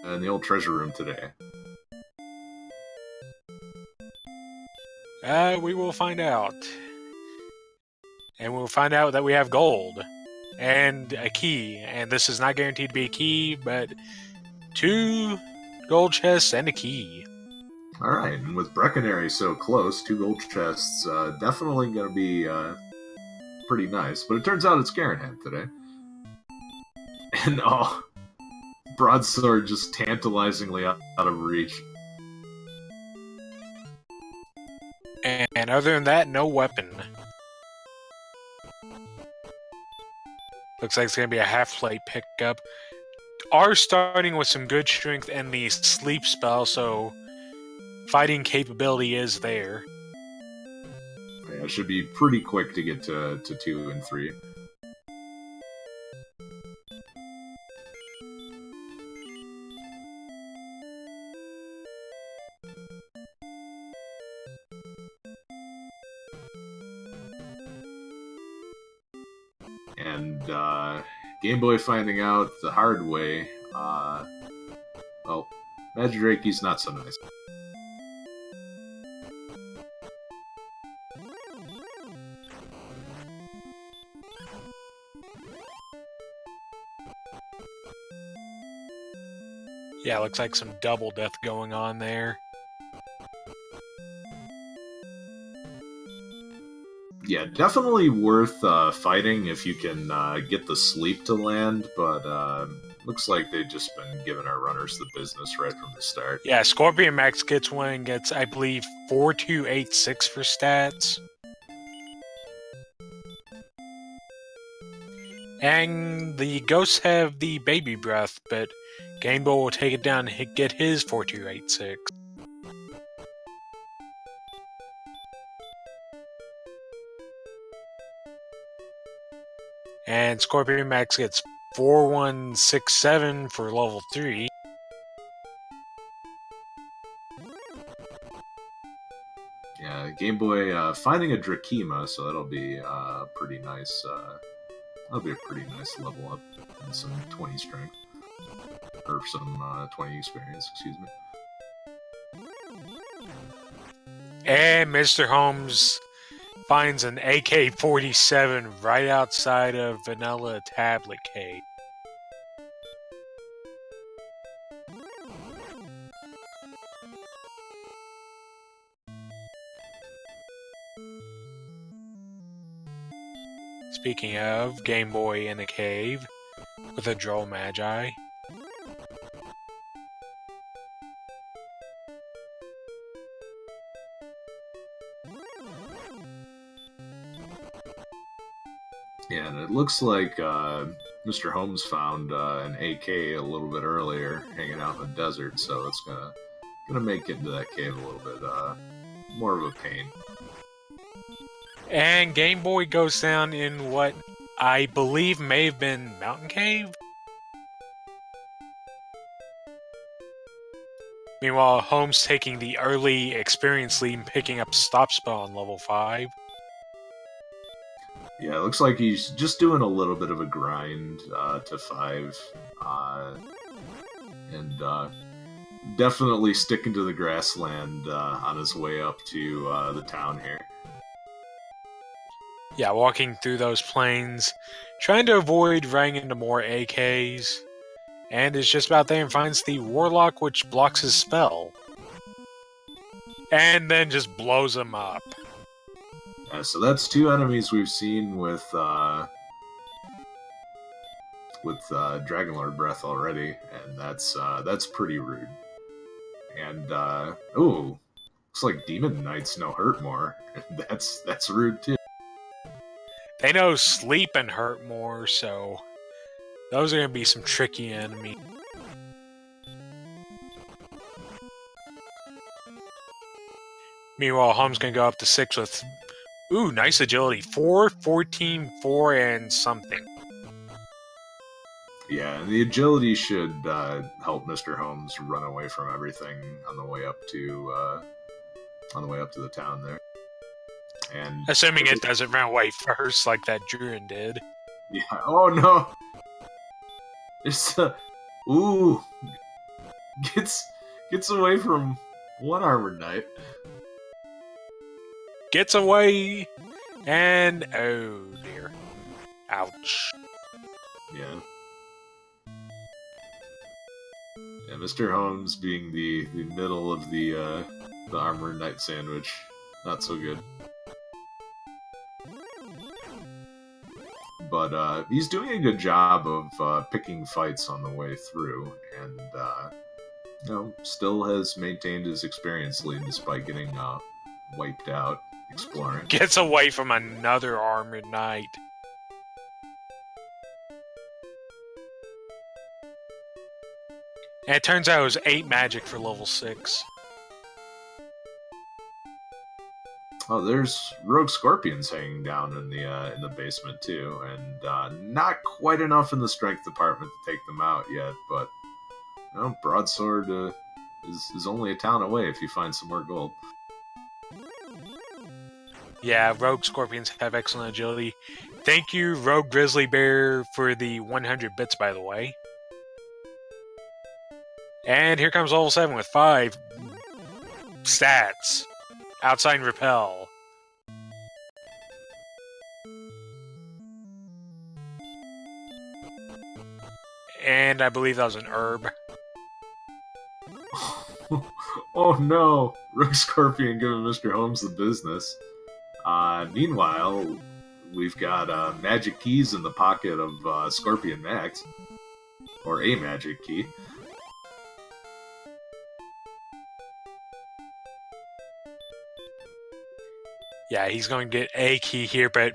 in the old treasure room today? We will find out. And we'll find out that we have gold. And a key. And this is not guaranteed to be a key, but 2 gold chests and a key. Alright, and with Brecconary so close, 2 gold chests, definitely going to be pretty nice. But it turns out it's Garanham today. And, oh, Broadsword just tantalizingly out of reach. And other than that, no weapon. Looks like it's going to be a half-plate pickup. Are starting with some good strength and the sleep spell, so fighting capability is there. Yeah, it should be pretty quick to get to 2 and 3. And Game Boy finding out the hard way, well, Magidrake's not so nice. Yeah, looks like some double death going on there. Yeah, definitely worth fighting if you can get the sleep to land, but looks like they've just been giving our runners the business right from the start. Yeah, Scorpion Max gets one and gets, I believe, 4286 for stats. And the ghosts have the baby breath, but Game Boy will take it down and get his 4286. And Scorpion Max gets 4167 for level 3. Yeah, Game Boy finding a Drakima, so that'll be pretty nice. That'll be a pretty nice level up and some 20 strength. Or some 20 experience, excuse me. And MisterHomes finds an AK-47 right outside of Vanilla Tablet Cave. Speaking of, Game Boy in a cave with a Droll Magi. Yeah, and it looks like Mr. Holmes found an AK a little bit earlier, hanging out in the desert, so it's gonna make it into that cave a little bit more of a pain. And Game Boy goes down in what I believe may have been Mountain Cave? Meanwhile, Holmes taking the early experience lead and picking up Stop Spell on level 5. Yeah, it looks like he's just doing a little bit of a grind to 5. And definitely sticking to the grassland on his way up to the town here. Yeah, walking through those plains, trying to avoid running into more AKs. And is just about there and finds the Warlock, which blocks his spell. And then just blows him up. So that's 2 enemies we've seen with Dragonlord Breath already, and that's pretty rude. And ooh, looks like Demon Knight's no hurt more. That's rude too. They know sleep and hurt more, so those are gonna be some tricky enemies. Meanwhile, Holmes gonna go up to 6 with, ooh, nice agility. 4, 14, 4, and something. Yeah, the agility should help Mr. Holmes run away from everything on the way up to the town there. And assuming it doesn't run away first like that Druin did. Yeah. Oh no. It's ooh. gets away from one armored knight. Gets away, and oh dear. Ouch. Yeah. Yeah, MisterHomes being the middle of the armored knight sandwich. Not so good. But he's doing a good job of picking fights on the way through, and still has maintained his experience lead despite getting wiped out exploring. Gets away from another armored knight. And it turns out it was 8 magic for level 6. Oh, there's rogue scorpions hanging down in the basement too, and not quite enough in the strength department to take them out yet. But broadsword is only a town away if you find some more gold. Yeah, rogue scorpions have excellent agility. Thank you, rogue grizzly bear, for the 100 bits, by the way. And here comes level 7 with 5 stats. Outside repel. And I believe that was an herb. Oh no! Rogue Scorpion giving MisterHomes the business. Meanwhile, we've got magic keys in the pocket of Scorpion Max. Or a magic key. Yeah, he's going to get a key here, but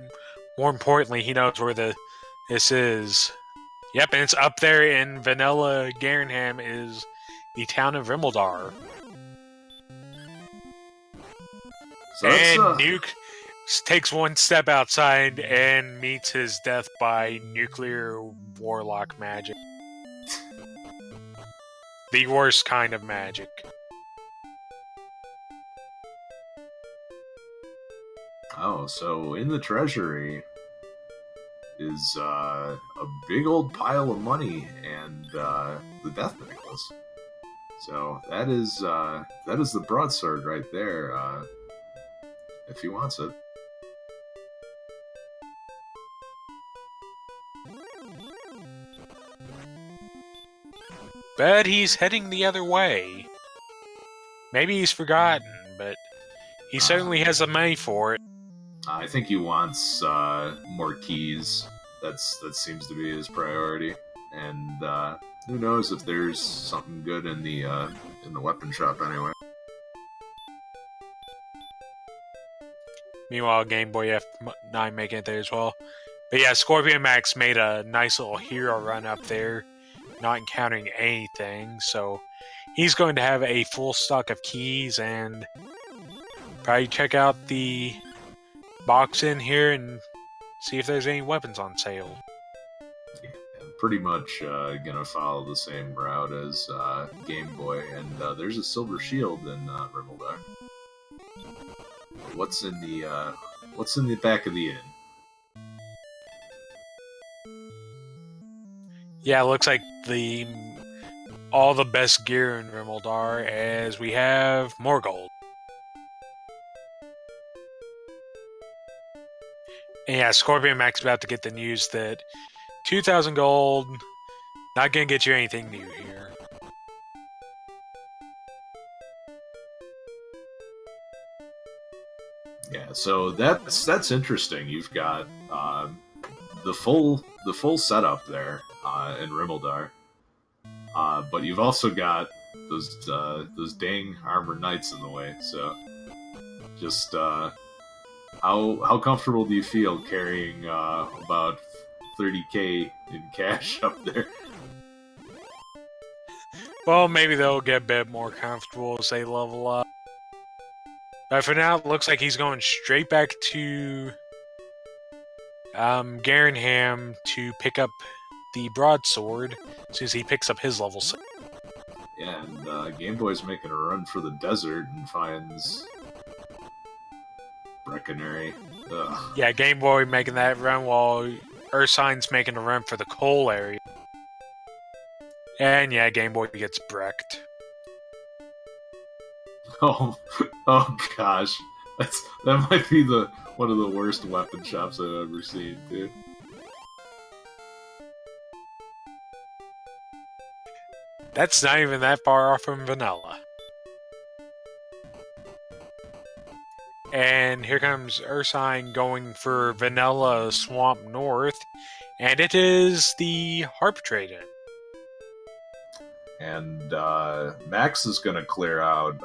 more importantly, he knows where this is. Yep, and it's up there in Vanilla Garenham is the town of Rimeldar. So and Nuke takes one step outside and meets his death by nuclear warlock magic. The worst kind of magic. Oh, so in the treasury is a big old pile of money and the death necklace. So that is the broadsword right there. If he wants it. But he's heading the other way. Maybe he's forgotten, but he certainly has the money for it. I think he wants more keys. That seems to be his priority. And who knows if there's something good in the weapon shop anyway. Meanwhile, gameboyf9 making it there as well. But yeah, Scorpion Max made a nice little hero run up there, not encountering anything. So he's going to have a full stock of keys and probably check out the box in here and see if there's any weapons on sale. Yeah, pretty much gonna follow the same route as Game Boy, and there's a silver shield in Rimeldar. What's in the back of the inn? Yeah, it looks like all the best gear in Rimeldar, as we have more gold. And yeah, Scorpion Max about to get the news that 2,000 gold, not gonna get you anything new here. Yeah, so that's interesting. You've got the full setup there in Rimeldar, but you've also got those dang armored knights in the way. So just how comfortable do you feel carrying about 30k in cash up there? Well, maybe they'll get a bit more comfortable as they level up. But for now, it looks like he's going straight back to Garenham to pick up the broadsword as soon as he picks up his level 6. Yeah, and Game Boy's making a run for the desert and finds Breckenary. Ugh. Yeah, Game Boy making that run while Ursine's making a run for the coal area. And yeah, Game Boy gets brecked. Oh, oh gosh, that might be one of the worst weapon shops I've ever seen, dude. That's not even that far off from vanilla. And here comes Ursine going for Vanilla Swamp North, and it is the Harp Trader. And Max is gonna clear out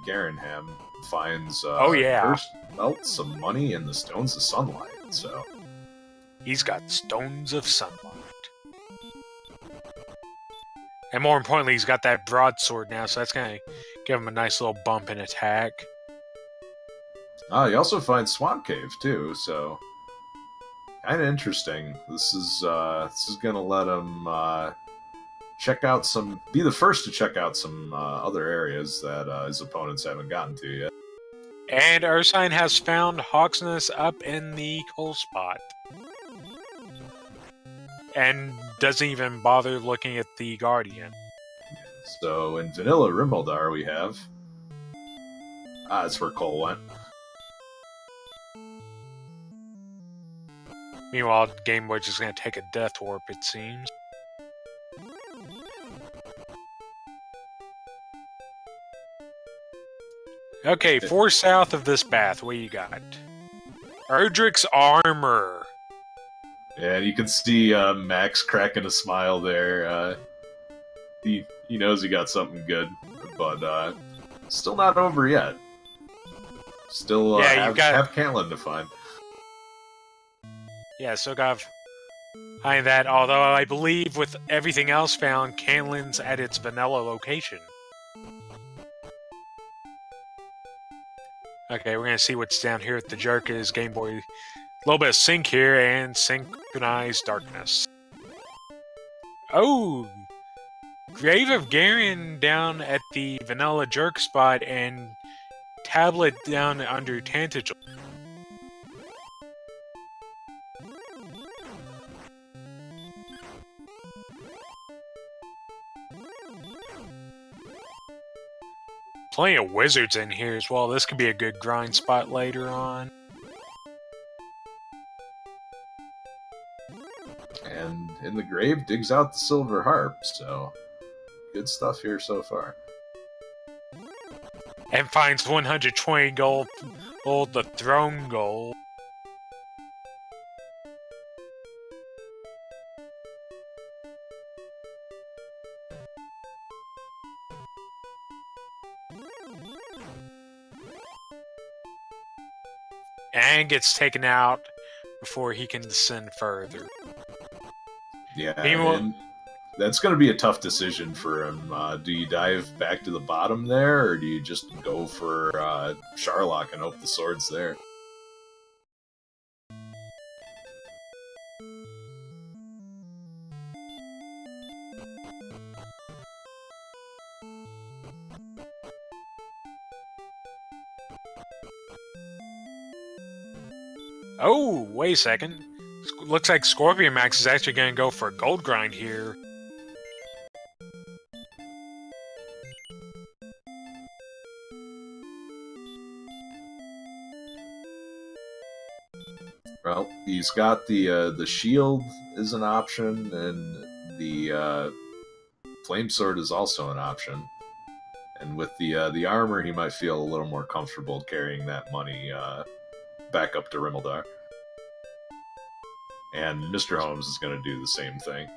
Garenham, finds Oh yeah, first belt, some money, and the Stones of Sunlight. So he's got Stones of Sunlight. And more importantly, he's got that broadsword now, so that's going to give him a nice little bump in attack. He also finds Swamp Cave too, so kind of interesting. This is going to let him check out be the first to check out some other areas that his opponents haven't gotten to yet. And Ursine has found Hawksness up in the coal spot. And doesn't even bother looking at the Guardian. So in Vanilla Rimbaldar we have... that's where Cole went. Meanwhile, Game Boy just going to take a Death Warp, it seems. Okay, 4 south of this bath, what you got? Erdrick's Armor. Yeah, and you can see Max cracking a smile there. He knows he got something good, but still not over yet. Still have Caitlin to find. Yeah, so got behind that, although I believe with everything else found, Caitlin's at its vanilla location. Okay, we're gonna see what's down here at the Jerka's Game Boy. A little bit of sync here, and Synchronized Darkness. Oh! Grave of Garion down at the Vanilla Jerk spot, and Tablet down under Tantagel. Plenty of wizards in here as well. This could be a good grind spot later on. And in the grave, digs out the silver harp, so good stuff here so far. And finds 120 gold, the throne gold. And gets taken out before he can descend further. Yeah, and that's going to be a tough decision for him. Do you dive back to the bottom there, or do you just go for Charlock and hope the sword's there? Oh, wait a second. Looks like Scorpion Max is actually going to go for a gold grind here. Well, he's got the shield is an option, and the flame sword is also an option. And with the armor, he might feel a little more comfortable carrying that money back up to Rimmaldar. And MisterHomes is going to do the same thing.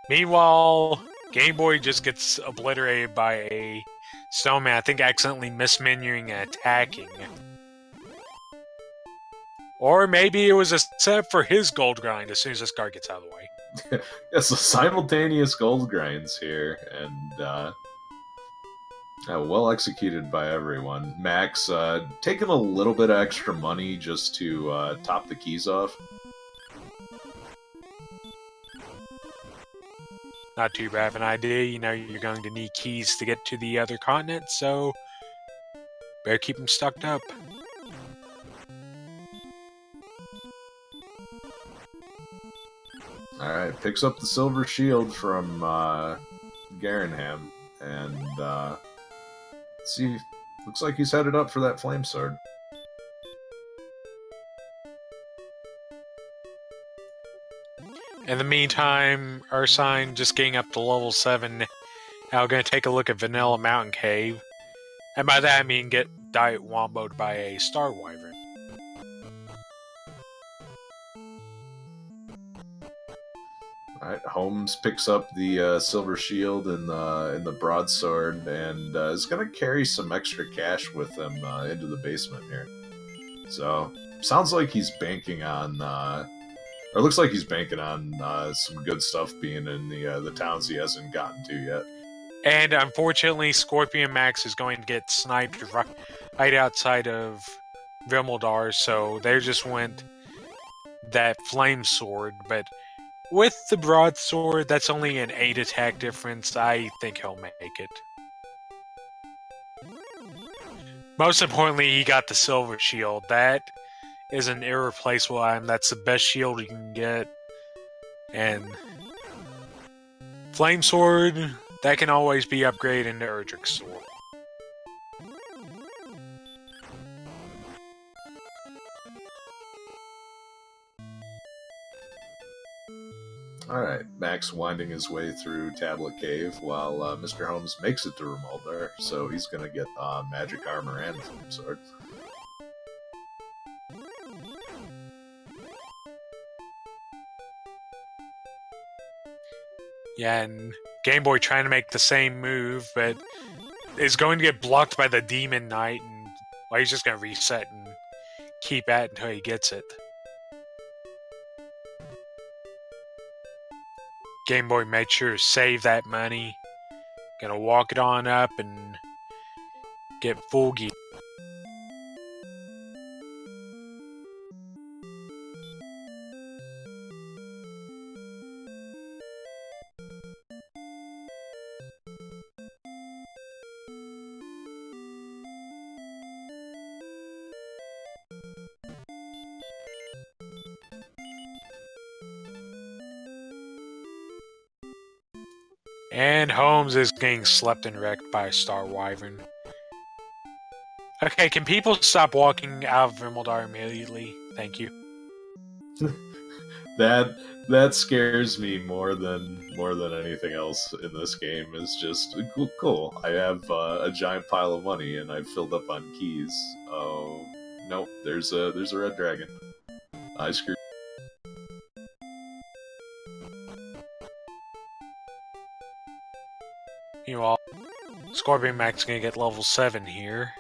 Meanwhile, Game Boy just gets obliterated by a Snowman, I think accidentally mismenuing and attacking. Or maybe it was a setup for his gold grind as soon as this card gets out of the way. Yeah, so simultaneous gold grinds here, and well executed by everyone. Max taking a little bit of extra money just to top the keys off. Not too bad of an idea. You know you're going to need keys to get to the other continent, so better keep them stocked up. Alright, picks up the silver shield from Garenham, and see, looks like he's headed up for that flame sword. In the meantime, Ursine just getting up to level 7. Now we're going to take a look at Vanilla Mountain Cave. And by that I mean get diet womboed by a Star Wyvern. Alright, Holmes picks up the silver shield and the broadsword, and is going to carry some extra cash with him into the basement here. So, sounds like he's banking on... or looks like he's banking on some good stuff being in the towns he hasn't gotten to yet. And unfortunately, Scorpion Max is going to get sniped right outside of Vimaldar, so they just went that flame sword. But with the broadsword, that's only an 8 attack difference. I think he'll make it. Most importantly, he got the silver shield. That is an irreplaceable item. That's the best shield you can get. And flame sword, that can always be upgraded into Erdrick's sword. Alright, Max winding his way through Tablet Cave while Mr. Holmes makes it to Remaldar, so he's gonna get magic armor and flame sword. Yeah, and Game Boy trying to make the same move, but is going to get blocked by the Demon Knight, and well, he's just going to reset and keep at it until he gets it. Game Boy made sure to save that money. Gonna walk it on up and get full gear. And Holmes is getting slept and wrecked by a Star Wyvern. Okay, can people stop walking out of Vimaldar immediately? Thank you. That scares me more than anything else in this game. Is just cool. I have a giant pile of money and I've filled up on keys. Oh nope, there's a red dragon. I screwed. Meanwhile, Scorpion Max is gonna get level 7 here.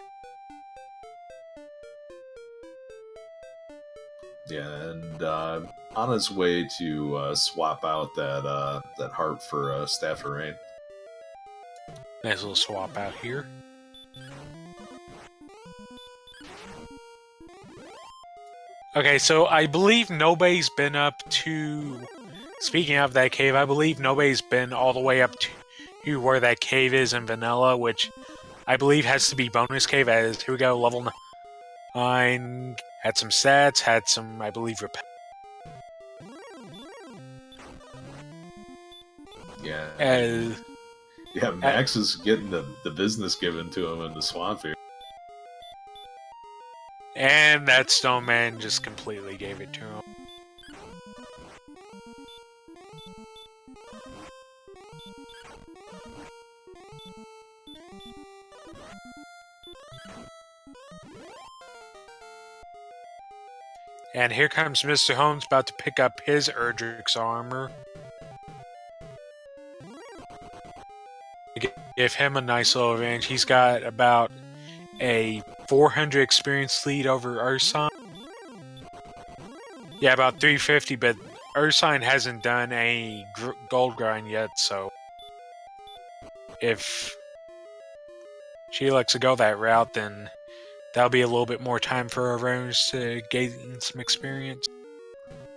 Yeah, and on his way to swap out that heart for Staff of Rain. Nice little swap out here. Okay, so I believe nobody's been up to... Speaking of that cave, I believe nobody's been all the way up to where that cave is in Vanilla, which I believe has to be bonus cave, as here we go, level 9, had some stats, had some, I believe, Yeah. Yeah, Max is getting the business given to him in the swamp here. And that stone man just completely gave it to him. And here comes Mr. Holmes about to pick up his Erdrick's armor. Give him a nice little advantage. He's got about a 400 experience lead over Ursine. Yeah, about 350, but Ursine hasn't done a gold grind yet, so if she lets to go that route, then that'll be a little bit more time for our runners to gain some experience.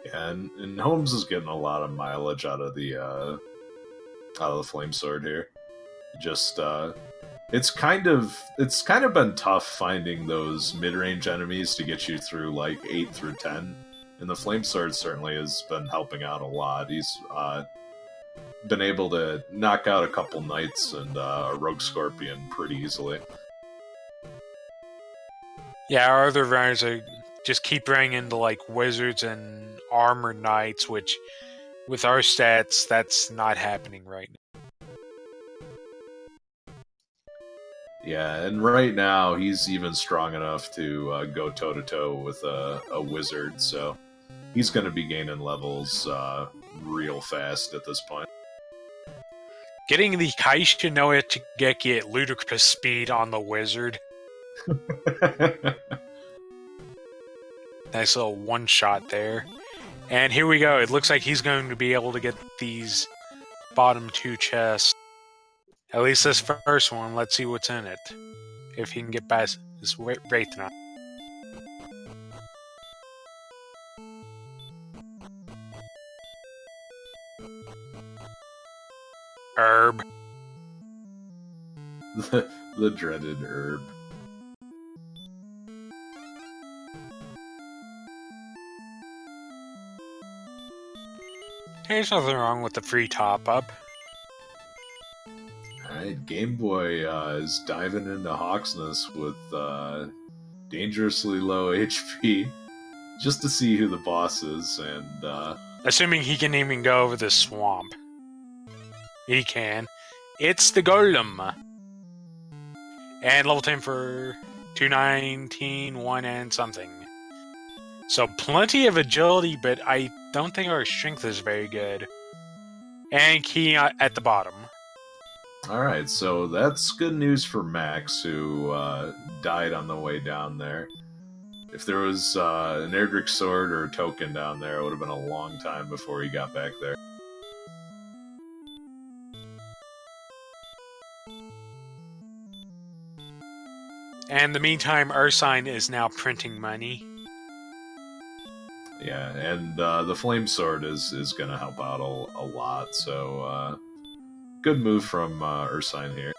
Yeah, and Holmes is getting a lot of mileage out of the flame sword here. Just it's kind of been tough finding those mid-range enemies to get you through like 8 through 10, and the flame sword certainly has been helping out a lot. He's been able to knock out a couple knights and a rogue scorpion pretty easily. Yeah, our other runners are just keep running into like wizards and armored knights, which with our stats, that's not happening right now. Yeah, and right now he's even strong enough to go toe-to-toe with a wizard, so he's going to be gaining levels real fast at this point. Getting the Kaisha no Echigeki at ludicrous speed on the wizard. Nice little one-shot there. And here we go. It looks like he's going to be able to get these bottom two chests. At least this first one. Let's see what's in it. If he can get past this Wraith Knight. Herb. The dreaded herb. There's nothing wrong with the free top-up. Alright, Game Boy is diving into Hawksness with dangerously low HP just to see who the boss is, and Assuming he can even go over this swamp. He can. It's the Golem! And level 10 for 219, 1 and something. So plenty of agility, but I don't think our strength is very good. And key at the bottom. alright, so that's good news for Max, who died on the way down there. If there was an Erdrick sword or a token down there, it would have been a long time before he got back there. And in the meantime, Ursine is now printing money. Yeah, and the Flame Sword is going to help out a lot, so good move from Ursine here.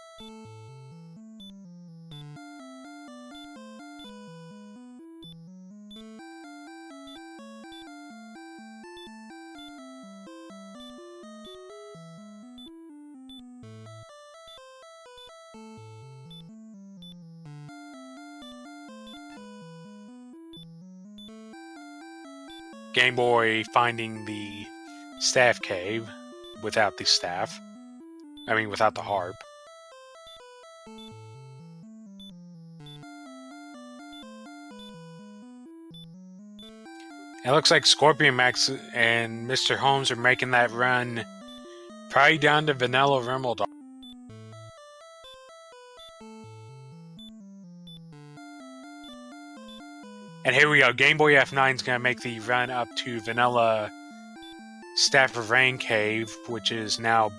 Game Boy finding the staff cave without the staff. I mean, without the harp. It looks like Scorpion Max and MisterHomes are making that run probably down to Vanilla Rimmel. And here we go. Game Boy F9 is going to make the run up to Vanilla Staff of Rain Cave, which is now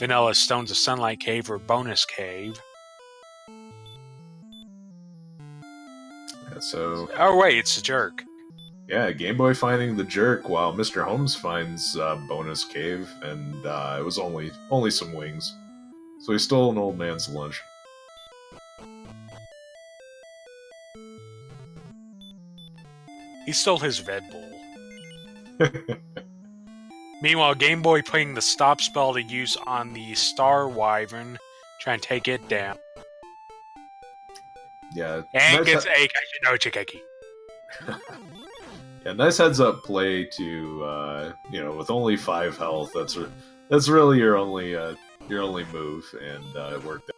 Vanilla Stones of Sunlight Cave or Bonus Cave. Yeah, so... Oh, wait, it's a jerk. Yeah, Game Boy finding the jerk while MisterHomes finds Bonus Cave, and it was only some wings. So he stole an old man's lunch. He stole his Red Bull. Meanwhile, Game Boy putting the stop spell to use on the Star Wyvern, trying to take it down. Yeah. And nice gets a Kaisha no Chikeki. Yeah, nice heads up play to with only 5 health. That's really your only move, and it worked out.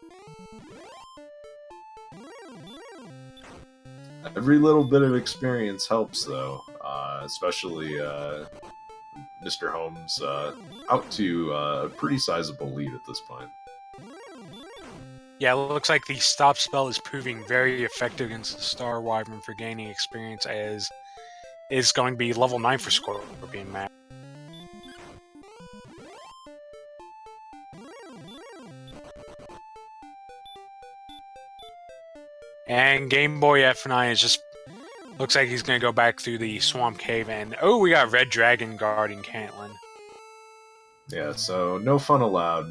Every little bit of experience helps, though, especially MisterHomes out to a pretty sizable lead at this point. Yeah, it looks like the stop spell is proving very effective against the Star Wyvern for gaining experience, as is going to be level 9 for Scorpion Max. And Game Boy F9 is just... looks like he's going to go back through the Swamp Cave, and... oh, we got Red Dragon guarding Cantlin. Yeah, so no fun allowed.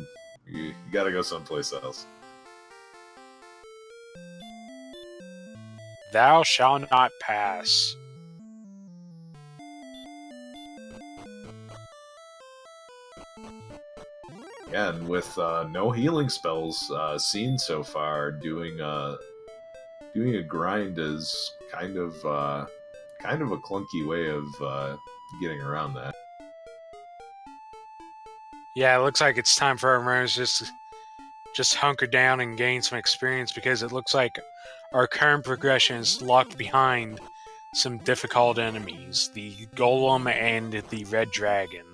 You gotta go someplace else. Thou shalt not pass. Yeah, and with no healing spells seen so far, doing a grind is kind of a clunky way of getting around that. Yeah, it looks like it's time for our runners just hunker down and gain some experience, because it looks like our current progression is locked behind some difficult enemies, the Golem and the Red Dragon.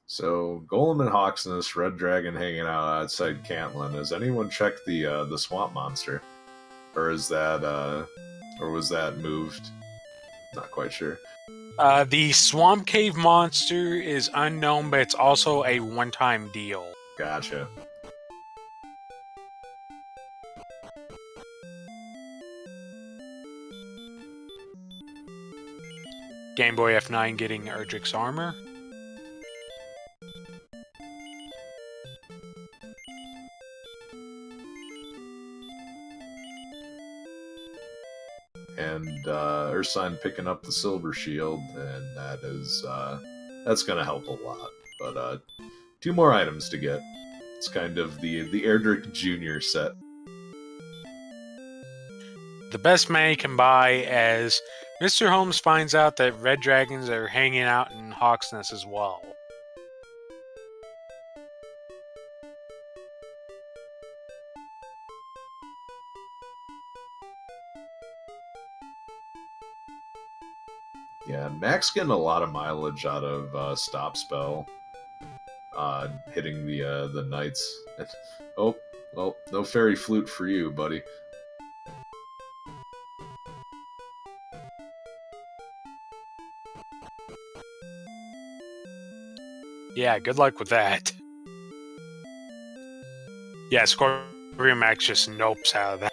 So Golem and Hawksness, Red Dragon hanging out outside Cantlin. Has anyone checked the swamp monster, or is that or was that moved? Not quite sure. The Swamp Cave monster is unknown, but it's also a one-time deal. Gotcha. gameboyf9 getting Erdrick's armor. And Ursine picking up the silver shield, and that's gonna help a lot. But 2 more items to get. It's kind of the Erdrick Jr. set. The best man can buy, as MisterHomes finds out that red dragons are hanging out in Hawksness as well. Yeah, Max getting a lot of mileage out of Stop Spell, hitting the knights. Oh, well, no fairy flute for you, buddy. Yeah, good luck with that. Yeah, Scorpion Max just nopes out of that.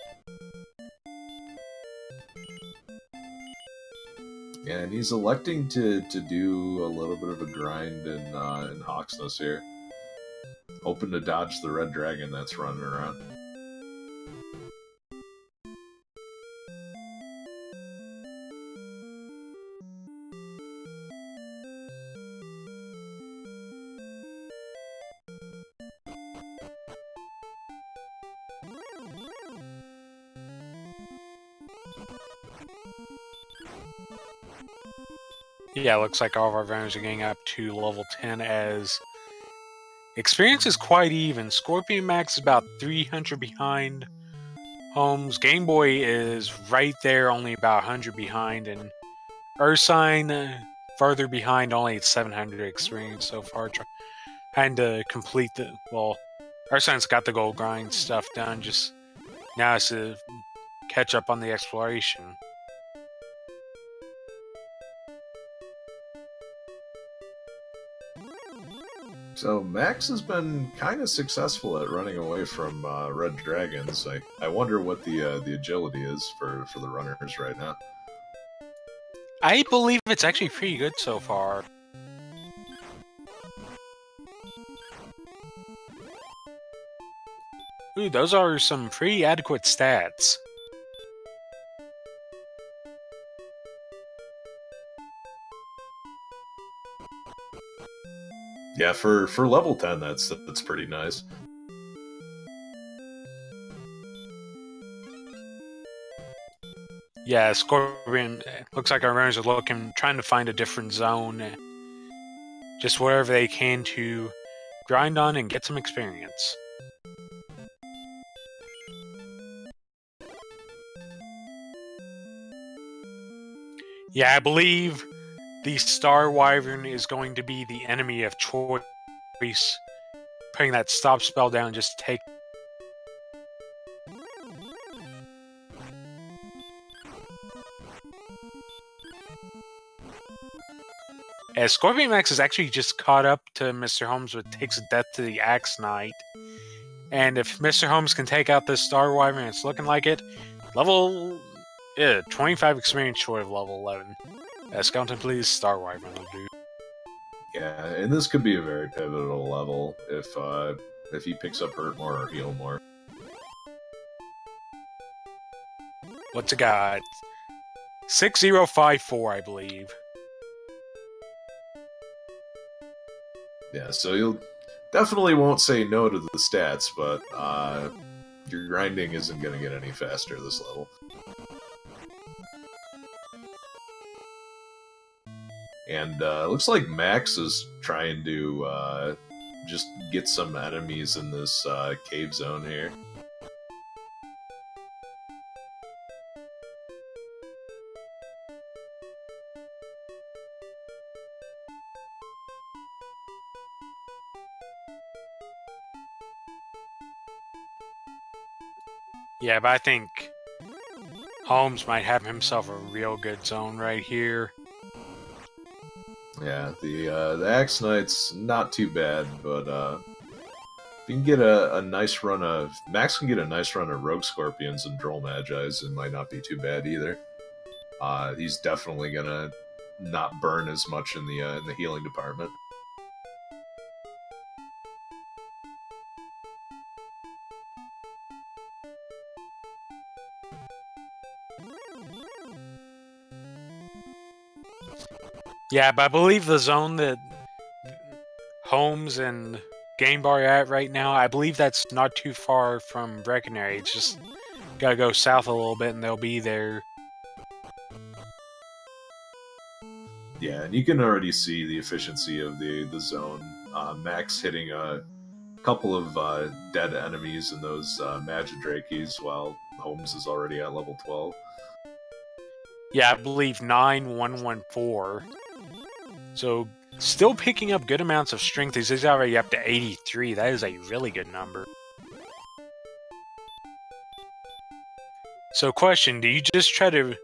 Yeah, and he's electing to do a little bit of a grind in Hawksness here. Hoping to dodge the red dragon that's running around. Yeah, looks like all of our runners are getting up to level 10, as experience is quite even. Scorpion Max is about 300 behind Holmes. Game Boy is right there, only about 100 behind, and Ursine further behind, only at 700 experience so far. Trying to complete the... Well, Ursine's got the gold grind stuff done, just now it's to catch up on the exploration. So Max has been kind of successful at running away from red dragons. I wonder what the agility is for the runners right now. I believe it's actually pretty good so far. Ooh, those are some pretty adequate stats. Yeah, for level 10, that's pretty nice. Yeah, Scorpion, looks like our runners are trying to find a different zone. Just wherever they can to grind on and get some experience. Yeah, I believe the Star Wyvern is going to be the enemy of choice. Putting that stop spell down, just take. As Scorpion Max is actually just caught up to MisterHomes with Takes a Death to the Axe Knight. And if MisterHomes can take out this Star Wyvern, it's looking like it. Level 25 experience short of level 11. Skeleton, please. Star Wyvern will do. Yeah, and this could be a very pivotal level if he picks up hurt more or heal more. What's it got? 6054, I believe. Yeah, so you'll definitely won't say no to the stats, but your grinding isn't going to get any faster this level. And looks like Max is trying to just get some enemies in this cave zone here. Yeah, but I think Holmes might have himself a real good zone right here. Yeah, the Axe Knight's not too bad, but if you can get a nice run of... Max can get a nice run of Rogue Scorpions and Droll Magi's, it might not be too bad either. He's definitely gonna not burn as much in the healing department. Yeah, but I believe the zone that Holmes and Game Bar are at right now, I believe that's not too far from Breckenridge. It's just gotta go south a little bit and they'll be there. Yeah, and you can already see the efficiency of the zone. Max hitting a couple of dead enemies in those Magidrakes, while Holmes is already at level 12. Yeah, I believe 9114. So, still picking up good amounts of strength. He's already up to 83. That is a really good number. So, question, do you just try to...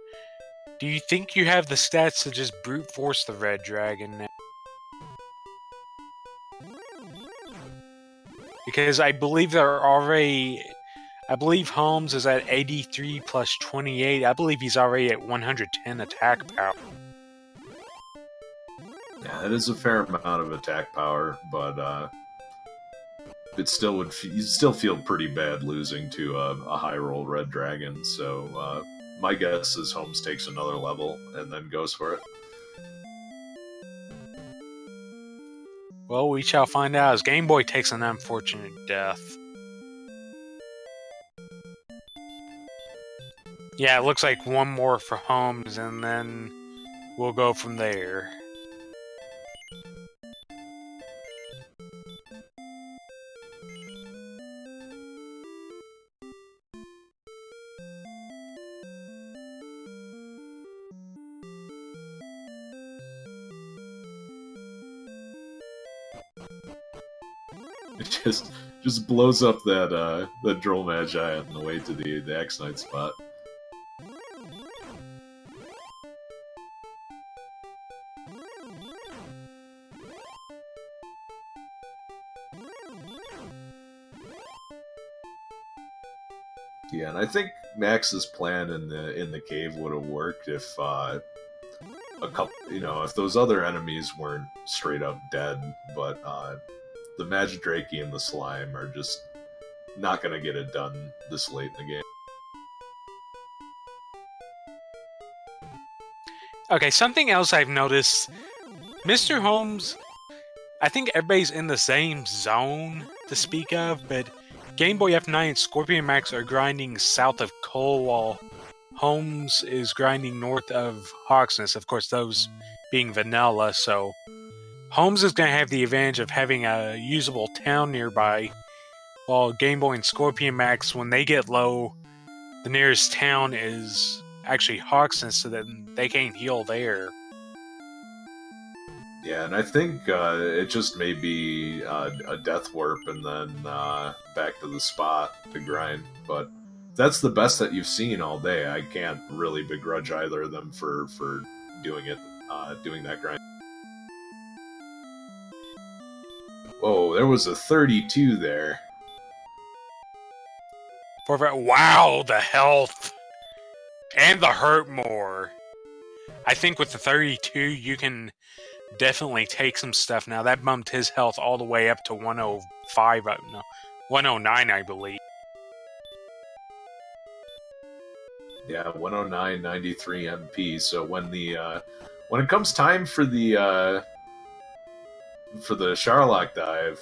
Do you think you have the stats to just brute force the red dragon now? Because I believe they're already... I believe Holmes is at 83 plus 28. I believe he's already at 110 attack power. Yeah, that is a fair amount of attack power, but it still would you'd still feel pretty bad losing to a high roll red dragon. So my guess is Holmes takes another level and then goes for it. Well, we shall find out as Game Boy takes an unfortunate death. Yeah, it looks like one more for Holmes, and then we'll go from there. It just blows up that Droll Magi on the way to the Axe Knight spot. Yeah, and I think Max's plan in the cave would have worked if a couple, if those other enemies weren't straight up dead, but the Magidrake and the Slime are just not gonna get it done this late in the game. Okay, something else I've noticed. Mr. Holmes, I think everybody's in the same zone to speak of, but Game Boy F9 and Scorpion Max are grinding south of Cole, while Holmes is grinding north of Hawksness, of course those being vanilla, so Holmes is going to have the advantage of having a usable town nearby, while Game Boy and Scorpion Max, when they get low, the nearest town is actually Hawksness, so that they can't heal there. Yeah, and I think it just may be a death warp and then back to the spot to grind, but that's the best that you've seen all day. I can't really begrudge either of them for doing it, doing that grind. Whoa, there was a 32 there. Wow, the health! And the hurt more. I think with the 32, you can definitely take some stuff now. That bumped his health all the way up to 105, no, 109, I believe. Yeah, 109, 93 MP. So when it comes time for the for the Sharlock dive.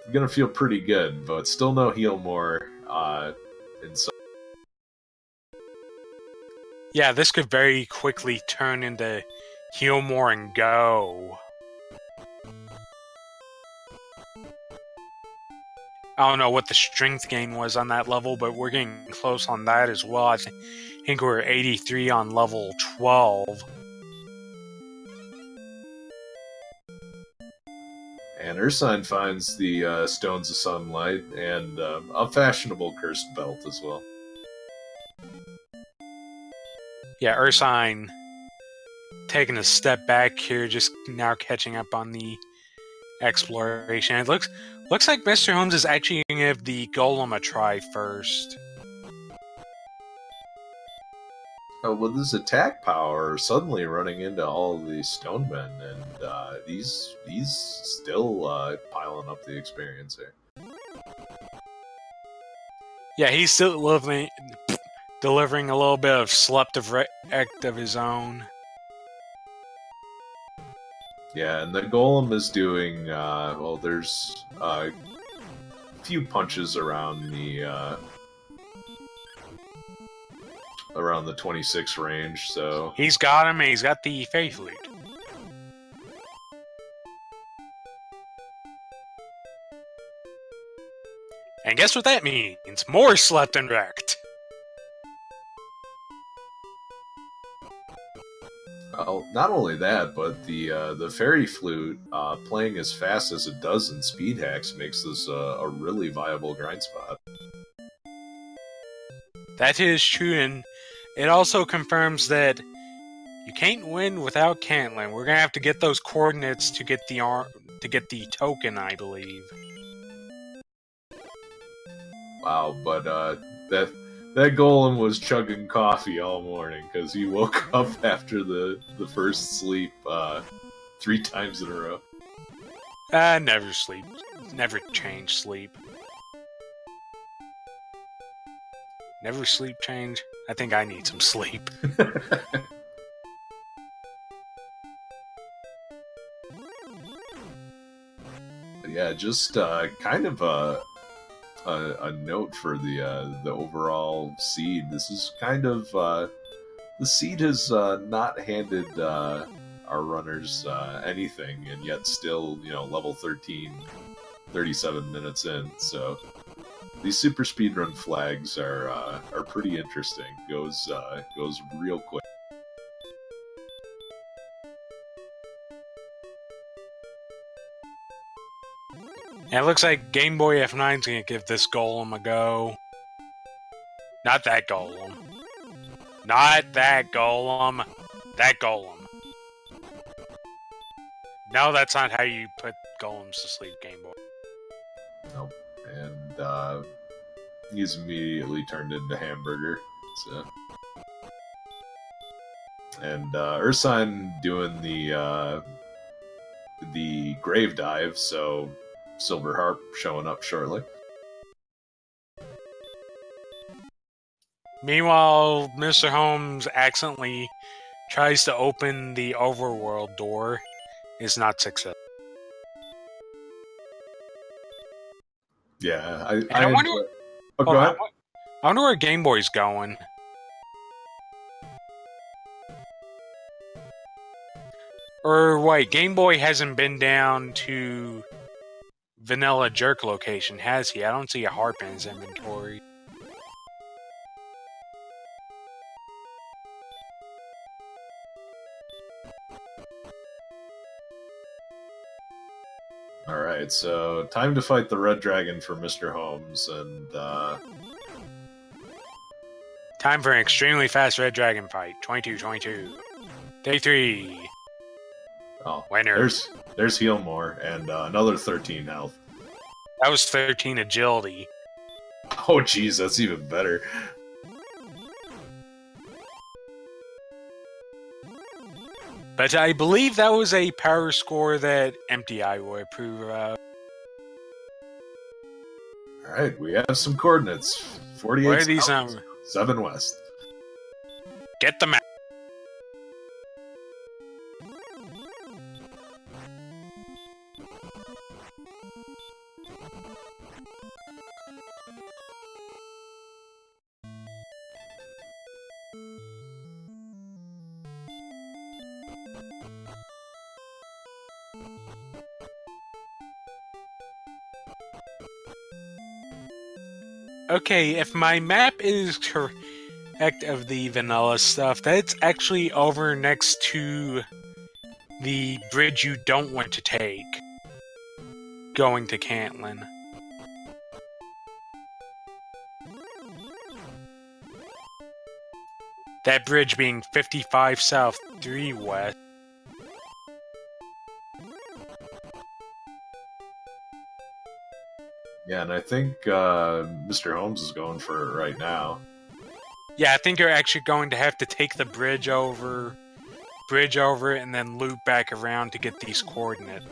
I'm gonna feel pretty good, but still no heal more. Yeah, this could very quickly turn into heal more and go. I don't know what the strength gain was on that level, but we're getting close on that as well. I think we're 83 on level 12. And Ursine finds the Stones of Sunlight and a fashionable cursed belt as well. Yeah, Ursine taking a step back here, just now catching up on the exploration. It looks like Mr. Holmes is actually going to give the Golem a try first. Oh, with his attack power suddenly running into all of these stonemen, and he's still piling up the experience here. Yeah, he's still delivering a little bit of selective act of his own. Yeah, and the Golem is doing, well, there's a few punches around the 26 range, so... He's got him, and he's got the Faith Loot. And guess what that means? More slept and wrecked. Well, not only that, but the Fairy Flute, playing as fast as it does in Speed Hacks, makes this a really viable grind spot. That is true, and it also confirms that you can't win without Cantland. We're gonna have to get those coordinates to get the token, I believe. Wow, but that Golem was chugging coffee all morning because he woke up after the first sleep 3 times in a row. Never sleep. Never change sleep. Never sleep change. I think I need some sleep. Yeah, just kind of a note for the overall seed. This is kind of the seed has not handed our runners anything, and yet still, level 13, 37 minutes in. So these super speedrun flags are pretty interesting. Goes real quick. And it looks like gameboyf9 is going to give this Golem a go. Not that Golem. Not that Golem. That Golem. No, that's not how you put Golems to sleep, Gameboy. Nope. And he's immediately turned into Hamburger. So. And Ursine doing the grave dive, so Silver Harp showing up shortly. Meanwhile, Mr. Holmes accidentally tries to open the overworld door. Is not successful. Yeah, I wonder. Oh, go ahead. I wonder where Game Boy's going. Or wait, Game Boy hasn't been down to Vanilla Jerk location, has he? I don't see a harp in his inventory. Alright, so time to fight the Red Dragon for Mr. Holmes, and time for an extremely fast Red Dragon fight. 22-22. Day 3. Oh, winner. There's heal more, and another 13 health. That was 13 agility. Oh jeez, that's even better. But I believe that was a power score that Empty Eye will approve of. Alright, we have some coordinates. 48 What are these south, numbers? 7 west. Get the map. Okay, if my map is correct of the vanilla stuff, that's actually over next to the bridge you don't want to take, going to Cantlin. That bridge being 55 south, 3 west. Yeah, and I think MisterHomes is going for it right now. Yeah, I think you're actually going to have to take the bridge over it, and then loop back around to get these coordinates.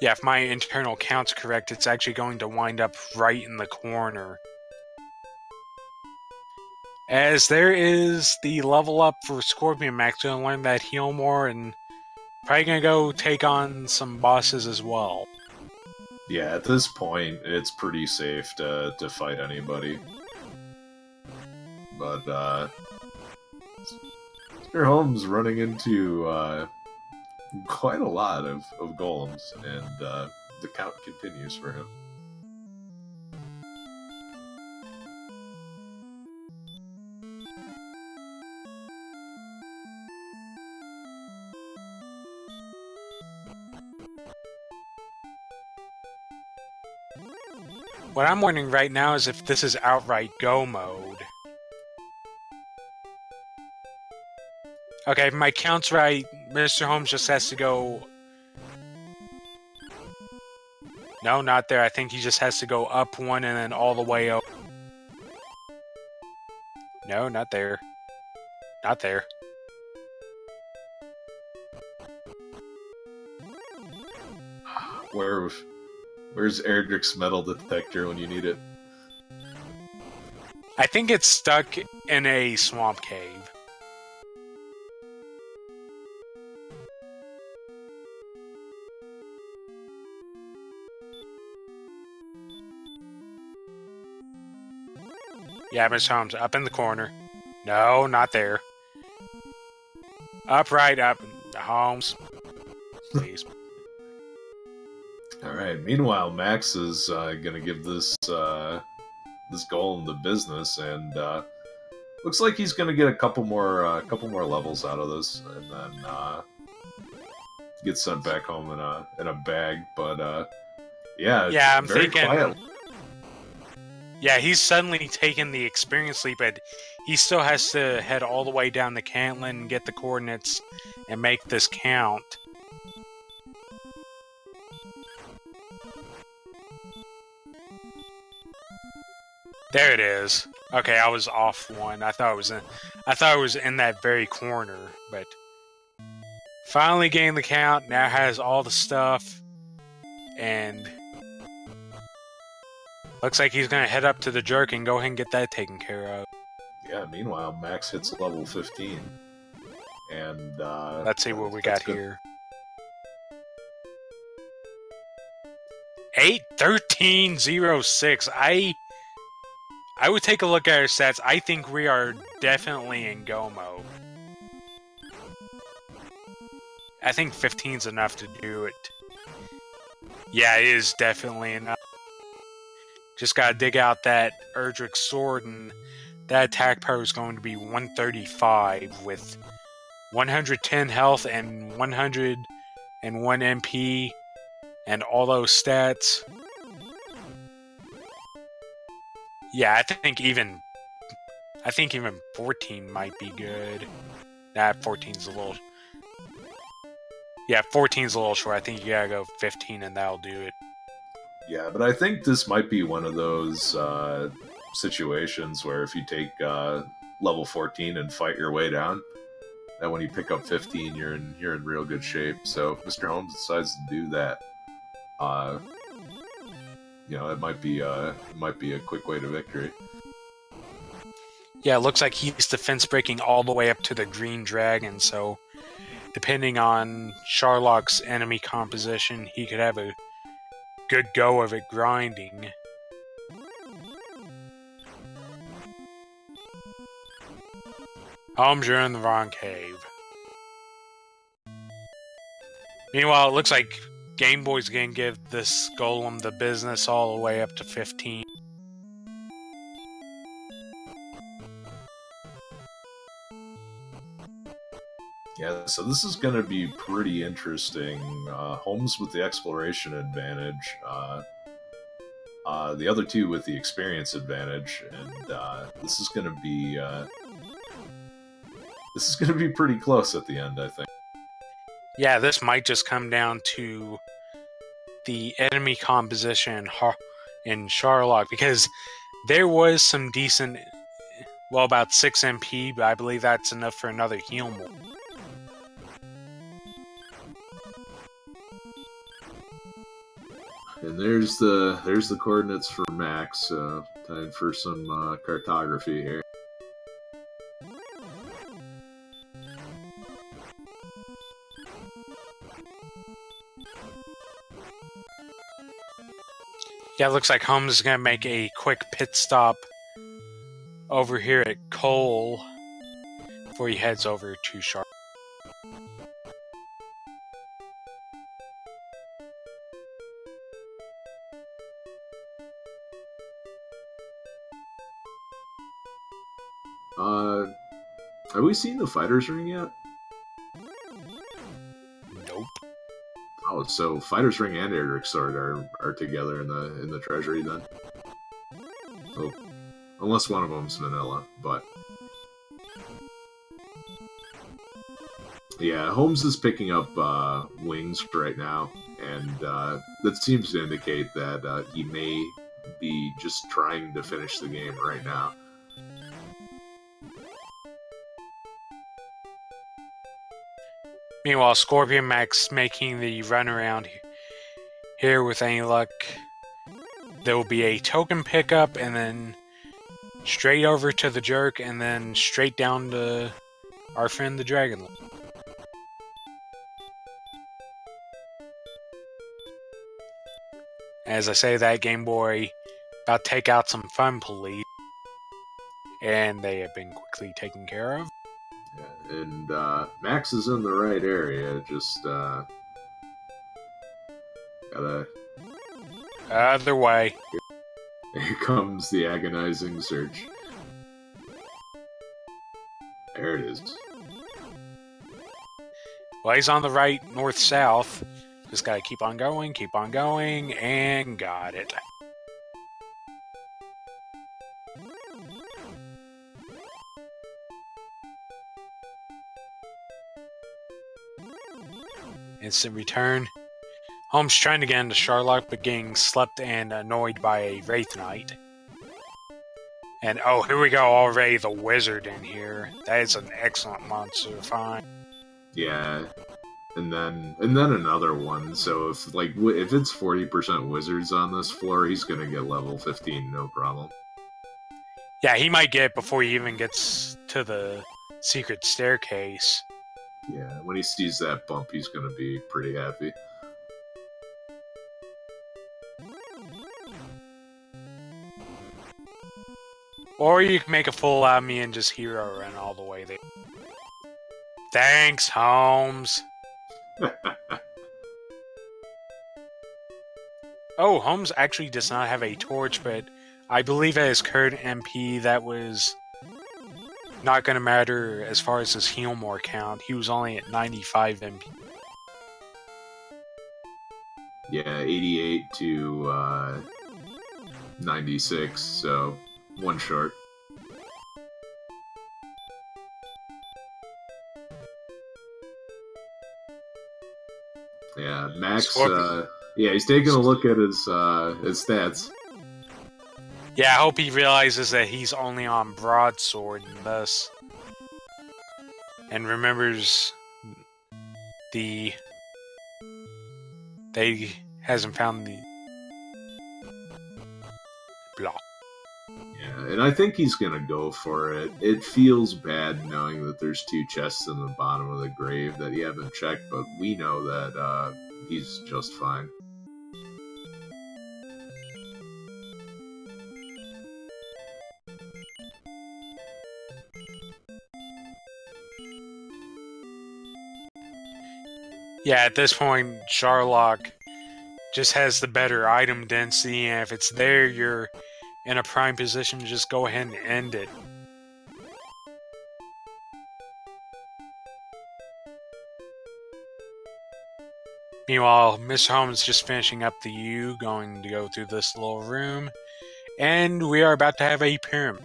Yeah, if my internal count's correct, it's actually going to wind up right in the corner. As there is the level up for Scorpion Max, gonna learn that heal more, and probably gonna go take on some bosses as well. Yeah, at this point, it's pretty safe to fight anybody. But, MisterHomes running into, quite a lot of golems, and the count continues for him. What I'm wondering right now is if this is outright go mode. Okay, if my count's right, MisterHomes just has to go... No, not there. I think he just has to go up one and then all the way up. No, not there. Not there. Where's Erdrick's metal detector when you need it? I think it's stuck in a swamp cave. Yeah, MisterHomes, up in the corner. No, not there. Up, right, up. Holmes. Please. Alright, meanwhile, Max is gonna give this golem the business, and looks like he's gonna get a couple more levels out of this, and then get sent back home in a bag. But yeah, yeah, I'm very thinking. quiet. Yeah, he's suddenly taken the experience leap, but he still has to head all the way down to Cantlin and get the coordinates and make this count. There it is. Okay, I was off one. I thought it was in that very corner, but finally gained the count. Now has all the stuff, and looks like he's gonna head up to the jerk and go ahead and get that taken care of. Yeah. Meanwhile, Max hits level 15, and let's see what we got good. here. 8-13-06. I would take a look at our stats. I think we are definitely in go mode. I think 15's enough to do it. Yeah, it is definitely enough. Just gotta dig out that Erdrick sword, and that attack power is going to be 135 with 110 health and 101 MP and all those stats. Yeah, I think even 14 might be good. Nah, 14's a little... Yeah, 14's a little short. I think you gotta go 15 and that'll do it. Yeah, but I think this might be one of those situations where if you take level 14 and fight your way down, that when you pick up 15, you're in real good shape. So if MisterHomes decides to do that, you know, it might be a quick way to victory. Yeah, it looks like he's defense breaking all the way up to the green dragon, so depending on Sharlock's enemy composition, he could have a good go of it grinding. Holmes, you're in the wrong cave. Meanwhile, it looks like Game Boy's gonna give this golem the business all the way up to 15. Yeah, so this is going to be pretty interesting. Holmes with the exploration advantage, the other two with the experience advantage, and this is going to be pretty close at the end, I think. Yeah, this might just come down to the enemy composition in Sharlock, because there was some decent, well, about 6 MP, but I believe that's enough for another heal move. And there's the coordinates for Max. Time for some cartography here. Yeah, it looks like Holmes is going to make a quick pit stop over here at Cole before he heads over to Sharp. Have we seen the Fighters Ring yet? Nope. Oh, so Fighters Ring and Erdrick Sword are together in the treasury then. Oh, unless one of them's vanilla, but yeah, Holmes is picking up wings right now, and that seems to indicate that he may be just trying to finish the game right now. Meanwhile, Scorpion Max making the run around here with any luck. There will be a token pickup, and then straight over to the Jerk, and then straight down to our friend the Dragon. As I say that, Game Boy about to take out some fun police, and they have been quickly taken care of. Yeah, and Max is in the right area, just gotta... Other way. Here comes the agonizing search. There it is. Well, he's on the right, north-south. Just gotta keep on going, and got it. Instant return. Holmes trying to get into Sharlock, but getting slept and annoyed by a Wraith Knight. And oh, here we go already, the Wizard in here. That is an excellent monster to find. Yeah, and then another one. So if it's 40% wizards on this floor, he's gonna get level 15, no problem. Yeah, he might get it before he even gets to the secret staircase. Yeah, when he sees that bump, he's gonna be pretty happy. Or you can make a full out of me and just hero run all the way there. Thanks, Holmes. Oh, Holmes actually does not have a torch, but I believe at his current MP that was not going to matter as far as his heal more count. He was only at 95 MP. Yeah, 88 to 96, so one short. Yeah, Max. Yeah, he's taking a look at his stats. Yeah, I hope he realizes that he's only on broadsword in this, and remembers they hasn't found the block. Yeah, and I think he's gonna go for it. It feels bad knowing that there's 2 chests in the bottom of the grave that he haven't checked, but we know that he's just fine. Yeah, at this point, Sherlock just has the better item density, and if it's there, you're in a prime position to just go ahead and end it. Meanwhile, Mr. Holmes is just finishing up the U, going to go through this little room, and we are about to have a pyramid.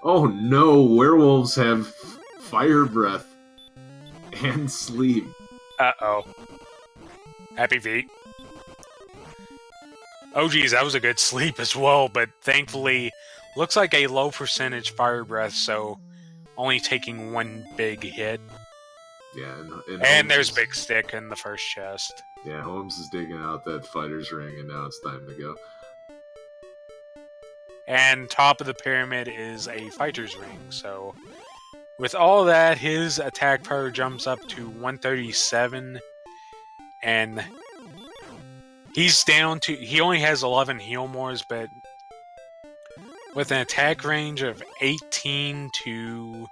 Oh no, werewolves have fire breath and sleep. Uh-oh. Happy feet. Oh geez, that was a good sleep as well, but thankfully, looks like a low percentage fire breath, so only taking 1 big hit. Yeah, and there's Big Stick in the first chest. Yeah, Holmes is digging out that fighter's ring, and now it's time to go. And top of the pyramid is a fighter's ring, so with all that, his attack power jumps up to 137, and he's down to... He only has 11 heal mores, but with an attack range of 18 to...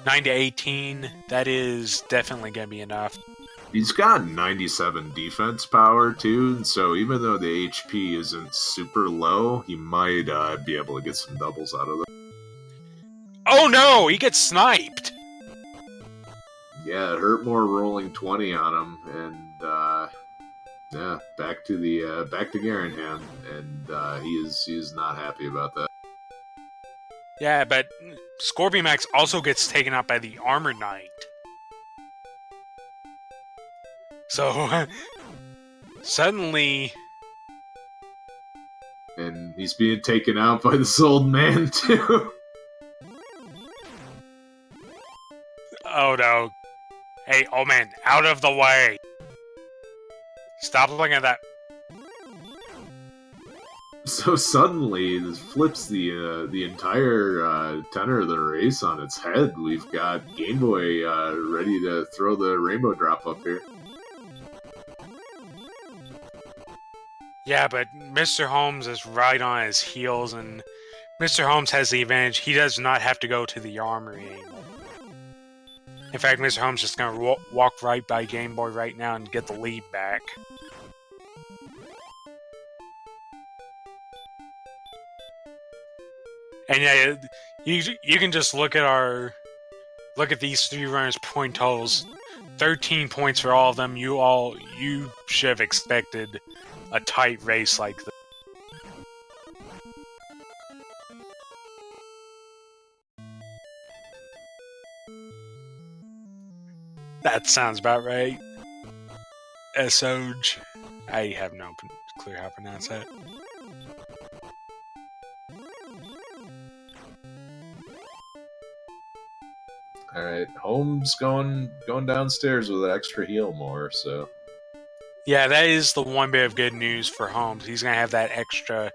9 to 18, that is definitely going to be enough. He's got 97 defense power, too, and so even though the HP isn't super low, he might be able to get some doubles out of it. Oh no! He gets sniped! Yeah, it hurt more rolling 20 on him, and yeah, back to Garanham, and he is not happy about that. Yeah, but Scorpiomax also gets taken out by the Armor Knight. So, suddenly... And he's being taken out by this old man, too. Oh no. Hey, old man, out of the way! Stop looking at that. So suddenly, this flips the entire tenor of the race on its head. We've got Game Boy ready to throw the rainbow drop up here. Yeah, but Mr. Holmes is right on his heels, and Mr. Holmes has the advantage. He does not have to go to the armory anymore. In fact, Mr. Holmes is just going to walk right by Game Boy right now and get the lead back. And yeah, you can just look at these 3 runners' point totals. 13 points for all of them. You should have expected a tight race like this. That sounds about right. Esoj. I have no clue how to pronounce that. Alright, Holmes going downstairs with an extra heal more, so... Yeah, that is the one bit of good news for Holmes. He's going to have that extra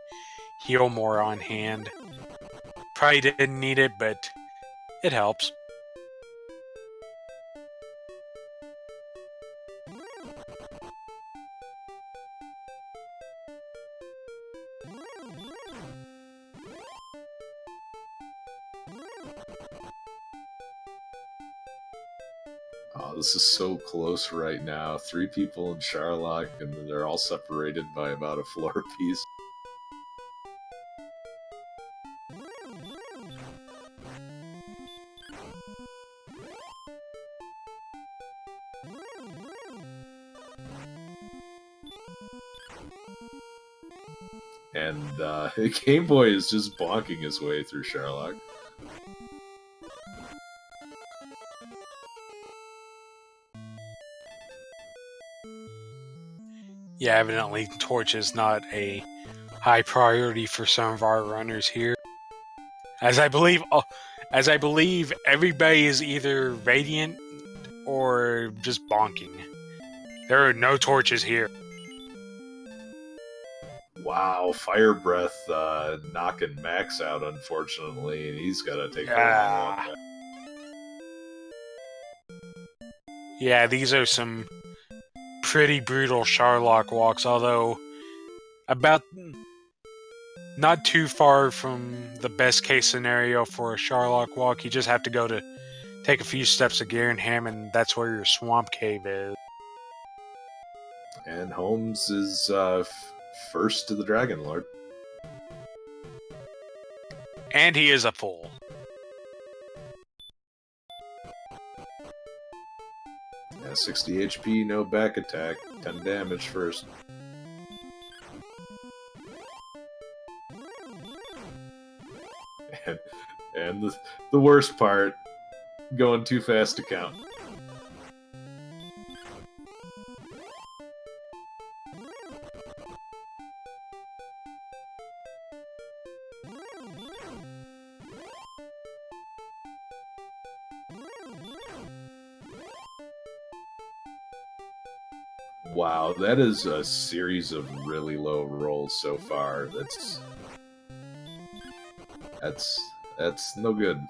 heal more on hand. Probably didn't need it, but it helps. Oh, this is so close right now. 3 people in Sherlock, and they're all separated by about a floor piece. And Game Boy is just bonking his way through Sherlock. Yeah, evidently Torch is not a high priority for some of our runners here. As I believe everybody is either Radiant or just bonking. There are no torches here. Wow, Fire Breath knocking Max out, unfortunately, and he's got to take the long one back. Yeah, these are some pretty brutal Sharlock walks, although about not too far from the best case scenario for a Sharlock walk. You just have to go to take a few steps to Garenham, and that's where your swamp cave is. And Holmes is first to the Dragon Lord. And he is a fool. Yeah, 60 HP, no back attack, 10 damage first. And the worst part, going too fast to count. Wow, that is a series of really low rolls so far. That's no good.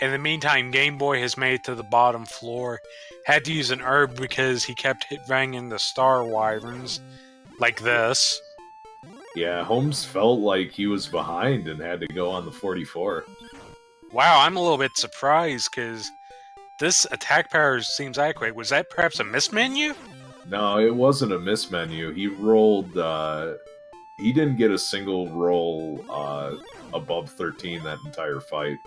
In the meantime, Game Boy has made it to the bottom floor. Had to use an herb because he kept banging the Star Wyverns. Like this. Yeah, Holmes felt like he was behind and had to go on the 44. Wow, I'm a little bit surprised because this attack power seems adequate. Was that perhaps a mismenu? No, it wasn't a mismenu. He rolled, he didn't get a single roll above 13 that entire fight.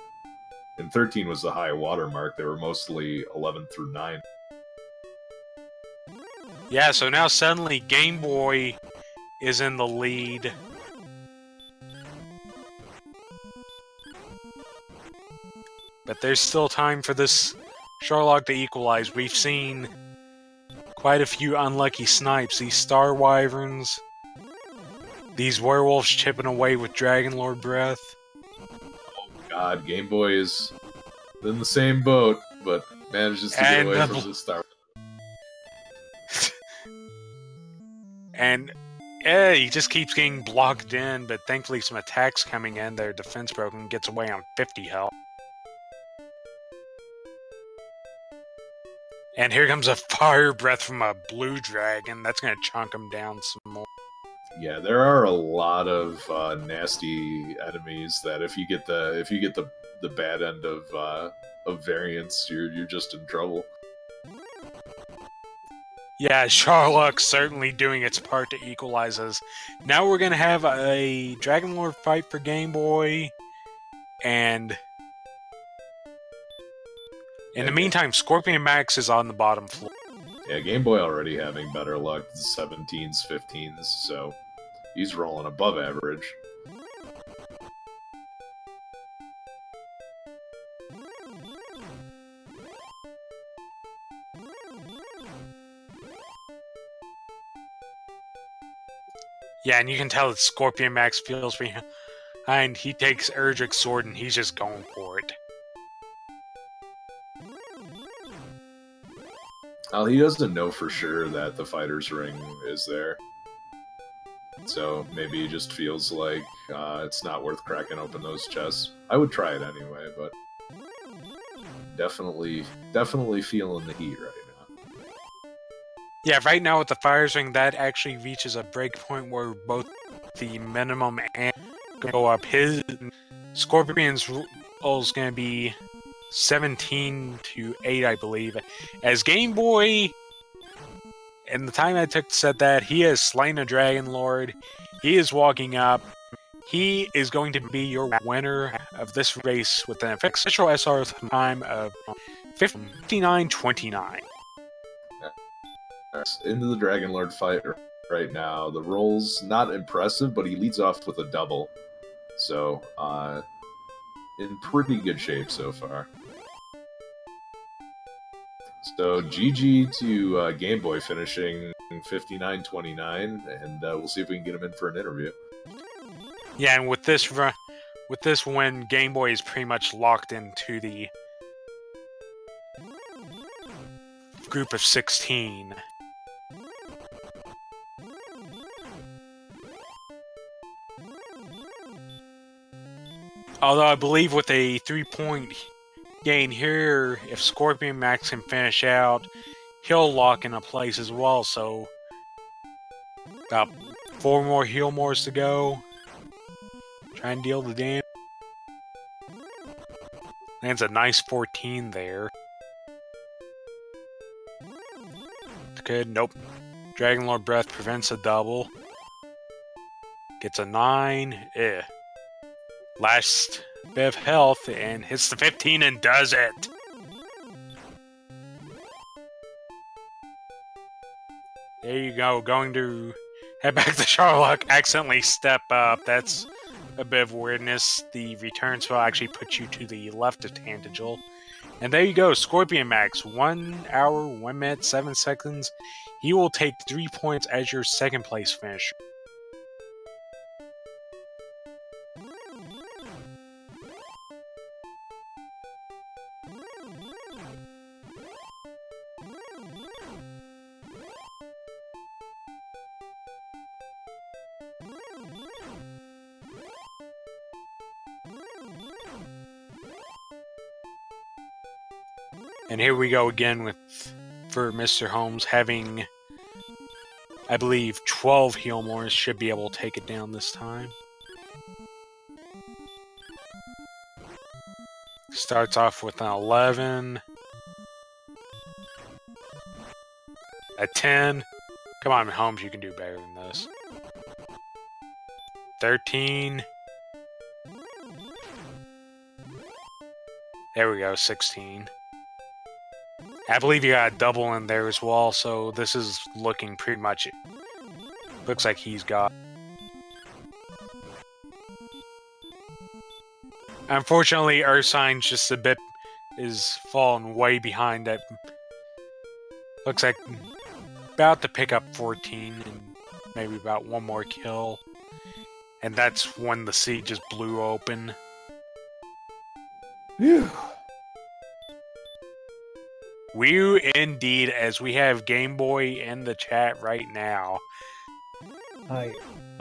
And 13 was the high watermark. They were mostly 11 through 9. Yeah, so now suddenly Game Boy is in the lead. But there's still time for this Sharlock to equalize. We've seen quite a few unlucky snipes. These Star Wyverns, these werewolves chipping away with Dragon Lord Breath. Oh god, Game Boy is in the same boat, but manages to get away from the Star. And yeah, he just keeps getting blocked in, but thankfully some attacks coming in. Their defense broken, gets away on 50 health. And here comes a Fire Breath from a blue dragon. That's going to chunk him down some more. Yeah, there are a lot of nasty enemies that if you get the bad end of variants, you're just in trouble. Yeah, Sharlock certainly doing its part to equalize us. Now we're going to have a Dragon Lord fight for Game Boy, and in the meantime, Scorpion Max is on the bottom floor. Yeah, Game Boy already having better luck, 17s, 15s, so he's rolling above average. Yeah, and you can tell that Scorpion Max feels behind. He takes Erdrick's sword and he's just going for it. Well, he doesn't know for sure that the fighter's ring is there. So maybe he just feels like it's not worth cracking open those chests. I would try it anyway, but definitely feeling the heat right now. Yeah, right now with the fire's ring, that actually reaches a breakpoint where both the minimum and go up. His Scorpion's roll is going to be 17 to 8, I believe. As Game Boy, in the time I took to set that, he has slain a Dragon Lord. He is walking up. He is going to be your winner of this race with an official SR time of 59:29. Into the Dragon Lord fight right now. The roll's not impressive, but he leads off with a double. So, in pretty good shape so far. So, GG to Game Boy finishing 59:29, and we'll see if we can get him in for an interview. Yeah, and with this win, Game Boy is pretty much locked into the group of 16. Although I believe with a 3-point gain here, if Scorpion Max can finish out, he'll lock in a place as well. So about 4 more heal mores to go. Try and deal the damage. Lands a nice 14 there. Good. Nope. Dragonlord Breath prevents a double. Gets a 9. Last bit of health and hits the 15 and does it. There you go. Going to head back to Sharlock. Accidentally step up. That's a bit of weirdness. The return spell actually puts you to the left of Tangential. And there you go. Scorpion Max. 1 hour, 1 minute, 7 seconds. He will take 3 points as your second place finisher. And here we go again for MisterHomes having, I believe, 12 heal mores. Should be able to take it down this time. Starts off with an 11. A 10. Come on, Holmes, you can do better than this. 13. There we go, 16. I believe you got a double in there as well, so this is looking pretty much... Looks like he's got... Unfortunately, Ursine's just a bit... is falling way behind that. Looks like about to pick up 14 and maybe about 1 more kill. And that's when the sea just blew open. Phew. We indeed, as we have Game Boy in the chat right now. I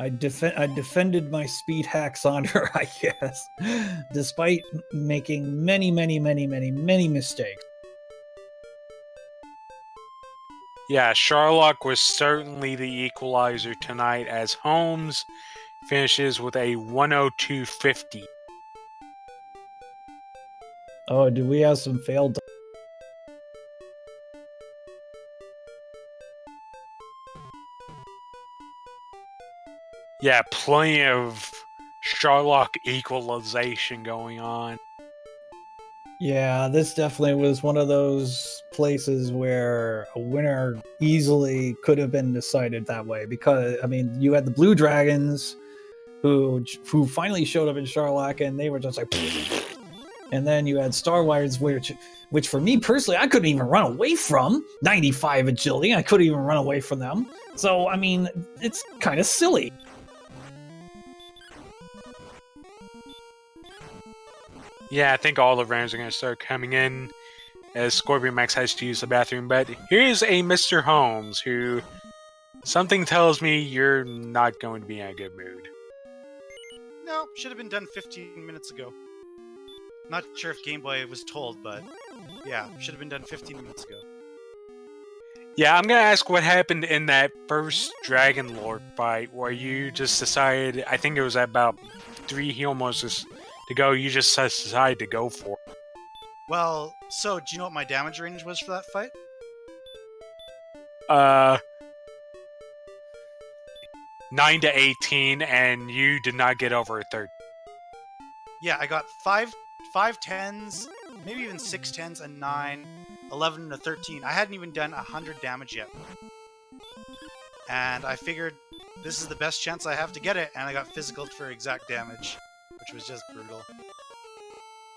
defended my speed hacks on her, I guess, despite making many mistakes. Yeah, Sharlock was certainly the equalizer tonight, as Holmes finishes with a 102.50. Oh, do we have some failed? Yeah, plenty of Sharlock equalization going on. Yeah, this definitely was one of those places where a winner easily could have been decided that way. Because, I mean, you had the Blue Dragons who finally showed up in Sharlock, and they were just like... And then you had Star Wars, which for me personally, I couldn't even run away from. 95 agility, I couldn't even run away from them. So, I mean, it's kind of silly. Yeah, I think all the rounds are going to start coming in as Scorpion Max has to use the bathroom. But here's a Mr. Holmes who... Something tells me you're not going to be in a good mood. No, should have been done 15 minutes ago. Not sure if Game Boy was told, but yeah, should have been done 15 minutes ago. Yeah, I'm going to ask what happened in that first Dragon Lord fight where you just decided, I think it was about 3 heal moses to go, you just decided to go for it. Well, so do you know what my damage range was for that fight? 9 to 18, and you did not get over a 30. Yeah, I got 5 10s, maybe even 6 10s, and 9, 11, and a 13. I hadn't even done 100 damage yet. And I figured this is the best chance I have to get it, and I got physical for exact damage, which was just brutal.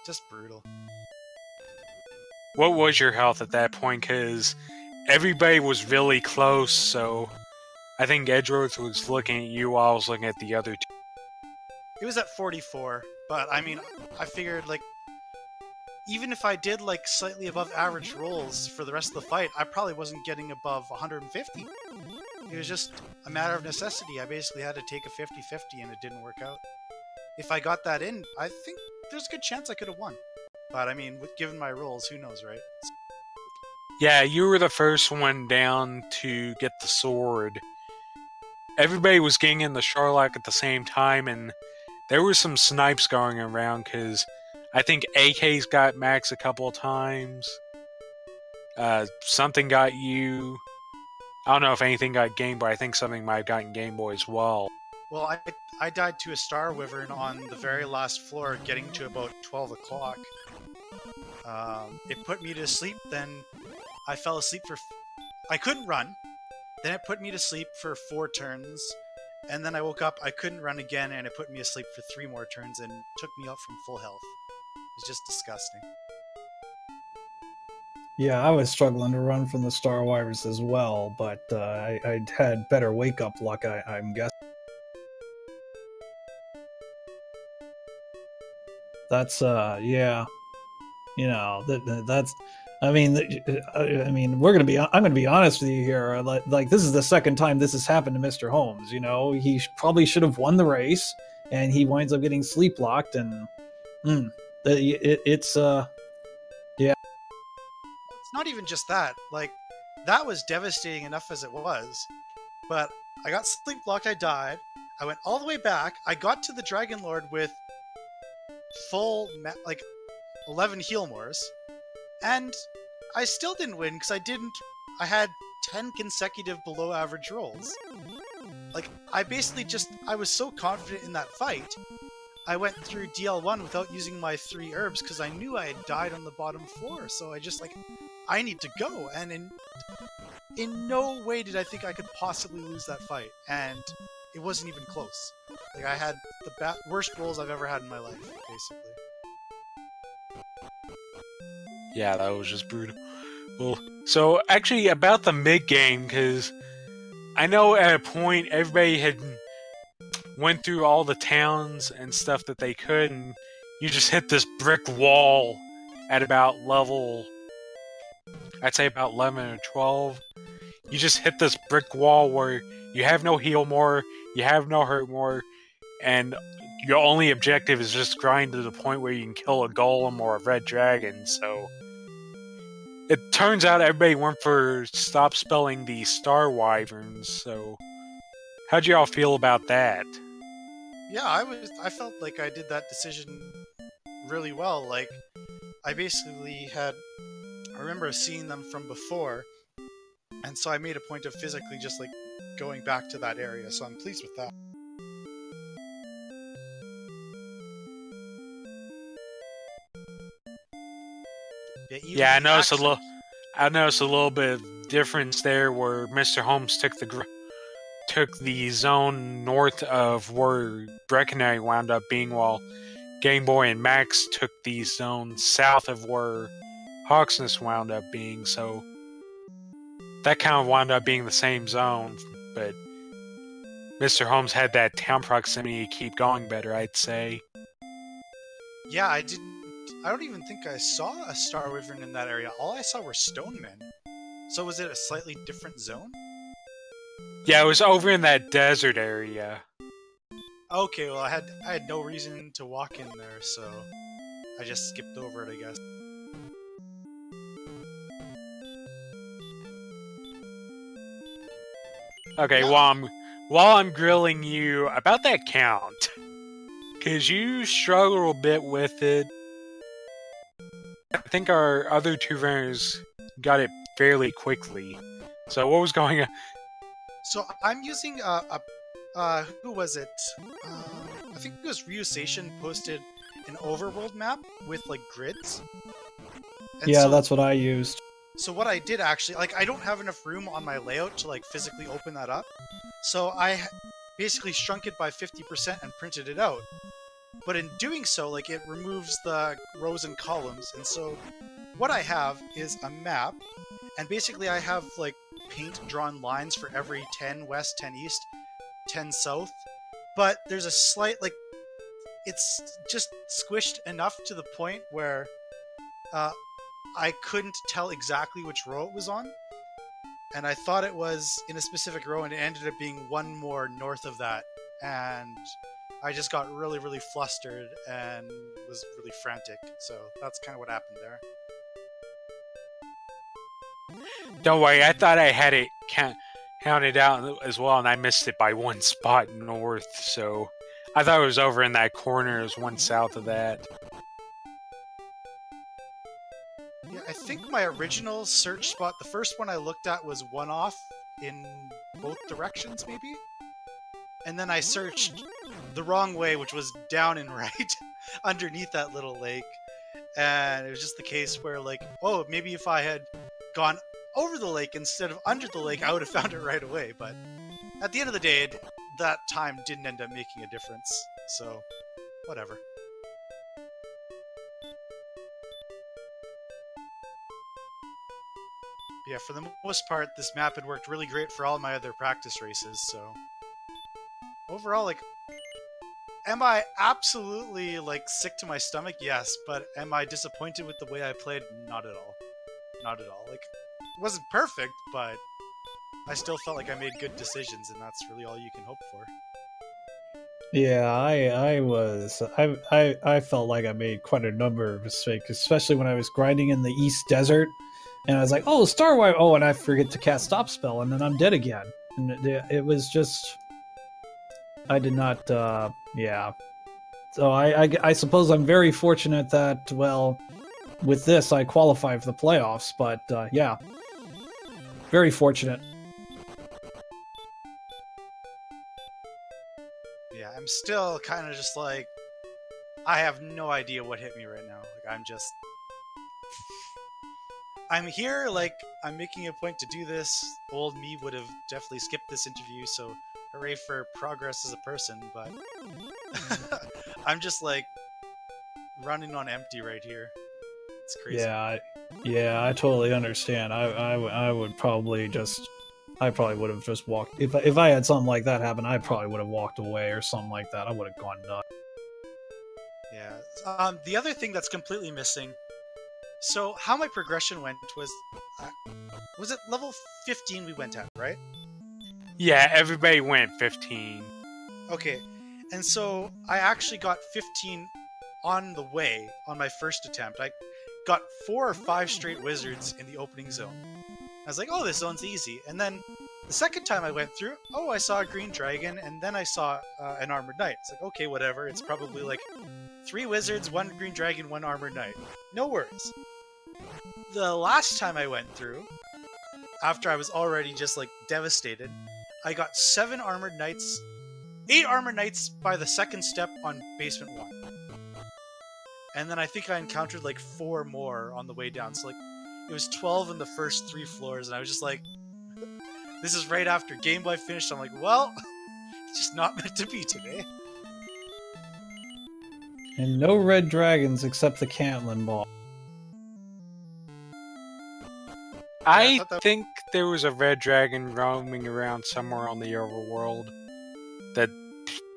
Just brutal. What was your health at that point? Because everybody was really close, so I think Edgeworth was looking at you while I was looking at the other two. It was at 44, but I mean, I figured, like, even if I did, like, slightly above average rolls for the rest of the fight, I probably wasn't getting above 150. It was just a matter of necessity. I basically had to take a 50-50, and it didn't work out. If I got that in, I think there's a good chance I could have won. But I mean, given my rolls, who knows, right? Yeah, you were the first one down to get the sword. Everybody was getting in the Sherlock at the same time, and there were some snipes going around, because I think AK's got Max a couple of times. Something got you. I don't know if anything got Game Boy. I think something might have gotten Game Boy as well. Well, I died to a Star Wyvern on the very last floor, getting to about 12 o'clock. It put me to sleep, then I fell asleep for... I couldn't run. Then it put me to sleep for 4 turns. And then I woke up, I couldn't run again, and it put me asleep for 3 more turns and took me out from full health. It was just disgusting. Yeah, I was struggling to run from the Star Wyverns as well, but I had better wake-up luck, I'm guessing. That's, yeah. You know, that's... I mean, we're gonna be. I'm gonna be honest with you here. Like, this is the second time this has happened to Mr. Holmes. You know, he probably should have won the race, and he winds up getting sleep locked. And it's yeah. It's not even just that. Like, that was devastating enough as it was, but I got sleep locked. I died. I went all the way back. I got to the Dragon Lord with full 11 heal mores. And I still didn't win because I had 10 consecutive below average rolls. Like, I was so confident in that fight, I went through DL1 without using my 3 herbs because I knew I had died on the bottom floor. So I just, I need to go. And in no way did I think I could possibly lose that fight. And it wasn't even close. Like, I had the worst rolls I've ever had in my life, basically. Yeah, that was just brutal. Well, so actually about the mid-game, because I know at a point everybody had went through all the towns and stuff that they could, and you just hit this brick wall at about level, I'd say about 11 or 12. You just hit this brick wall where you have no heal more, you have no hurt more, and your only objective is just grind to the point where you can kill a golem or a red dragon. So it turns out everybody went for stop spelling the Star Wyverns. So how'd you all feel about that? Yeah, I felt like I did that decision really well. Like, I basically I remember seeing them from before, and so I made a point of physically just going back to that area. So I'm pleased with that. Yeah, I noticed a little bit of difference there where Mr. Holmes took the zone north of where Breckenridge wound up being, while Game Boy and Max took the zone south of where Hawksness wound up being. So that kind of wound up being the same zone, but Mr. Holmes had that town proximity to keep going better, I'd say. Yeah, I don't even think I saw a Star Wyvern in that area. All I saw were Stonemen. So was it a slightly different zone? Yeah, it was over in that desert area. Okay, well I had no reason to walk in there, so I just skipped over it, I guess. Okay, yeah. while I'm grilling you about that count, because you struggle a bit with it. I think our other 2 runners got it fairly quickly. So what was going on? So I'm using who was it? I think it was Ryu Seishin posted an overworld map with grids. And yeah, that's what I used. So what I did actually, I don't have enough room on my layout to physically open that up. So I basically shrunk it by 50% and printed it out. But in doing so, it removes the rows and columns. And so what I have is a map, and basically I have paint-drawn lines for every 10 west, 10 east, 10 south. But there's a slight, it's just squished enough to the point where I couldn't tell exactly which row it was on. And I thought it was in a specific row, and it ended up being one more north of that. And I just got really, really flustered and was really frantic. So that's kind of what happened there. Don't worry, I thought I had it counted out as well, and I missed it by one spot north, so I thought it was over in that corner. It was one south of that. Yeah, I think my original search spot, the first one I looked at was one off in both directions, maybe? And then I searched the wrong way, which was down and right, underneath that little lake. And it was just the case where, like, oh, maybe if I had gone over the lake instead of under the lake, I would have found it right away. But at the end of the day, that time didn't end up making a difference. So, whatever. Yeah, for the most part, this map had worked really great for all my other practice races, so... Overall, like... Am I absolutely, like, sick to my stomach? Yes, but am I disappointed with the way I played? Not at all. Not at all. Like, it wasn't perfect, but... I still felt like I made good decisions, and that's really all you can hope for. Yeah, I felt like I made quite a number of mistakes, especially when I was grinding in the East Desert. And I was like, oh, Star Wire, oh, and I forget to cast Stop Spell, and then I'm dead again. And it was just... I did not, yeah. So I suppose I'm very fortunate that, well, with this I qualify for the playoffs, but, yeah. Very fortunate. Yeah, I'm still kind of just like... I have no idea what hit me right now. Like, I'm just... I'm here, like, I'm making a point to do this. Old me would have definitely skipped this interview, so hooray for progress as a person, but... I'm just, like, running on empty right here. It's crazy. Yeah, I totally understand. I would probably just... I probably would have just walked... If I had something like that happen, I probably would have walked away or something like that. I would have gone nuts. Yeah. The other thing that's completely missing... So, how my progression went was it level 15 we went at, right? Yeah, everybody went 15. Okay, and so I actually got 15 on the way, on my first attempt. I got 4 or 5 straight wizards in the opening zone. I was like, oh, this zone's easy. And then the second time I went through, oh, I saw a green dragon, and then I saw an armored knight. It's like, okay, whatever. It's probably like 3 wizards, 1 green dragon, 1 armored knight. No worries. The last time I went through, after I was already just like devastated, I got 7 armored knights, 8 armored knights by the second step on basement 1. And then I think I encountered like 4 more on the way down. So like it was 12 in the first 3 floors, and I was just like, this is right after Game Boy finished. I'm like, well, it's just not meant to be today. And no red dragons except the Cantlin ball. I think there was a red dragon roaming around somewhere on the overworld that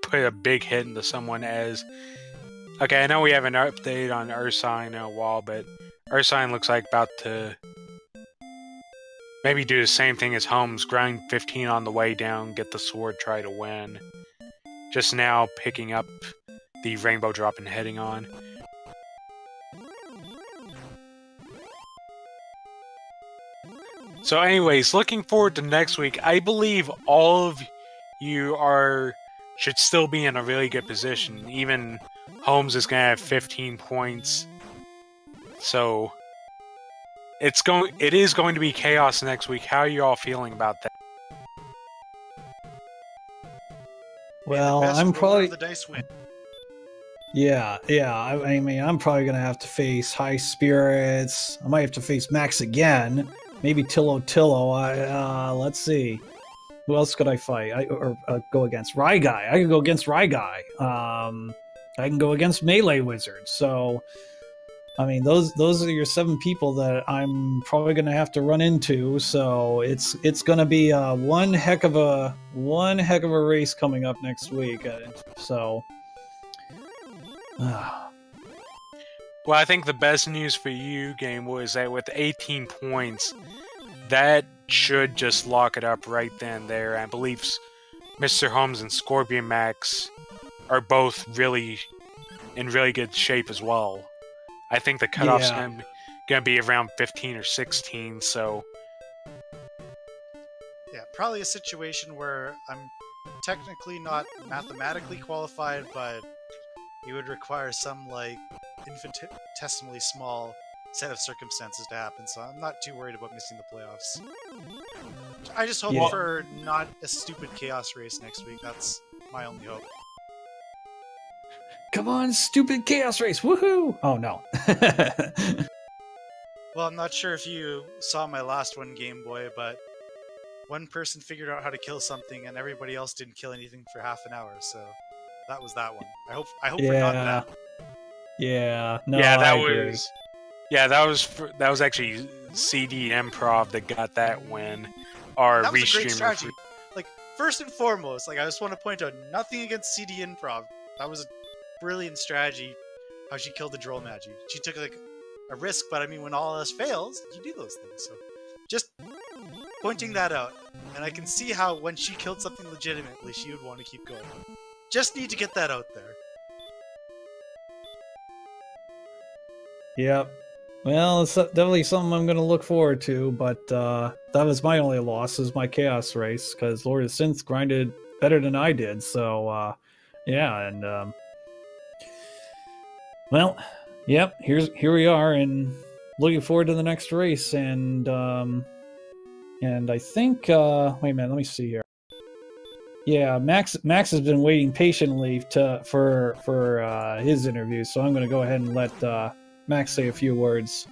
put a big hit into someone as... Okay, I know we have an update on Ursine in a while, but Ursine looks like about to maybe do the same thing as Holmes, grind 15 on the way down, get the sword, try to win. Just now picking up the rainbow drop and heading on. So anyways, looking forward to next week. I believe all of you should still be in a really good position. Even Holmes is going to have 15 points. So it is going to be chaos next week. How are you all feeling about that? Well, I'm probably... The dice win. Yeah. I mean, I'm probably going to have to face High Spirits. I might have to face Max again. Maybe Tillo. Let's see. Who else could I fight? Go against Ryguy. I can go against Ryguy. I can go against Melee Wizard. So, I mean, those are your 7 people that I'm probably going to have to run into. So it's going to be one heck of a race coming up next week. Well, I think the best news for you, Game Boy, is that with 18 points, that should just lock it up right then and there. I believe MisterHomes and Scorpion Max are both in really good shape as well. I think the cutoff's gonna be around 15 or 16. So Yeah, probably a situation where I'm technically not mathematically qualified, but it would require some like infinitesimally small set of circumstances to happen. So I'm not too worried about missing the playoffs. I just hope for not a stupid chaos race next week. That's my only hope. Come on, stupid chaos race! Woohoo! Oh no. Well, I'm not sure if you saw my last one, Game Boy, but one person figured out how to kill something, and everybody else didn't kill anything for half an hour. So that was that one. I hope we're not that. Yeah. No. yeah, I agree. that was actually CD Improv that got that win. Our That was a great restreamer. strategy. Like, first and foremost, like I just want to point out, nothing against CD Improv. That was a brilliant strategy. How she killed the Droll Magi. She took like a risk, but I mean, when all else fails, you do those things. So, just pointing that out, and I can see how when she killed something legitimately, she would want to keep going. Just need to get that out there. Yep. Well, it's definitely something I'm going to look forward to, but that was my only loss, is my Chaos race, because Lord of Synth grinded better than I did, so, yeah, and, well, yep, here we are, and looking forward to the next race, and I think, wait a minute, let me see here. Yeah, Max has been waiting patiently for his interview, so I'm going to go ahead and let Max say a few words.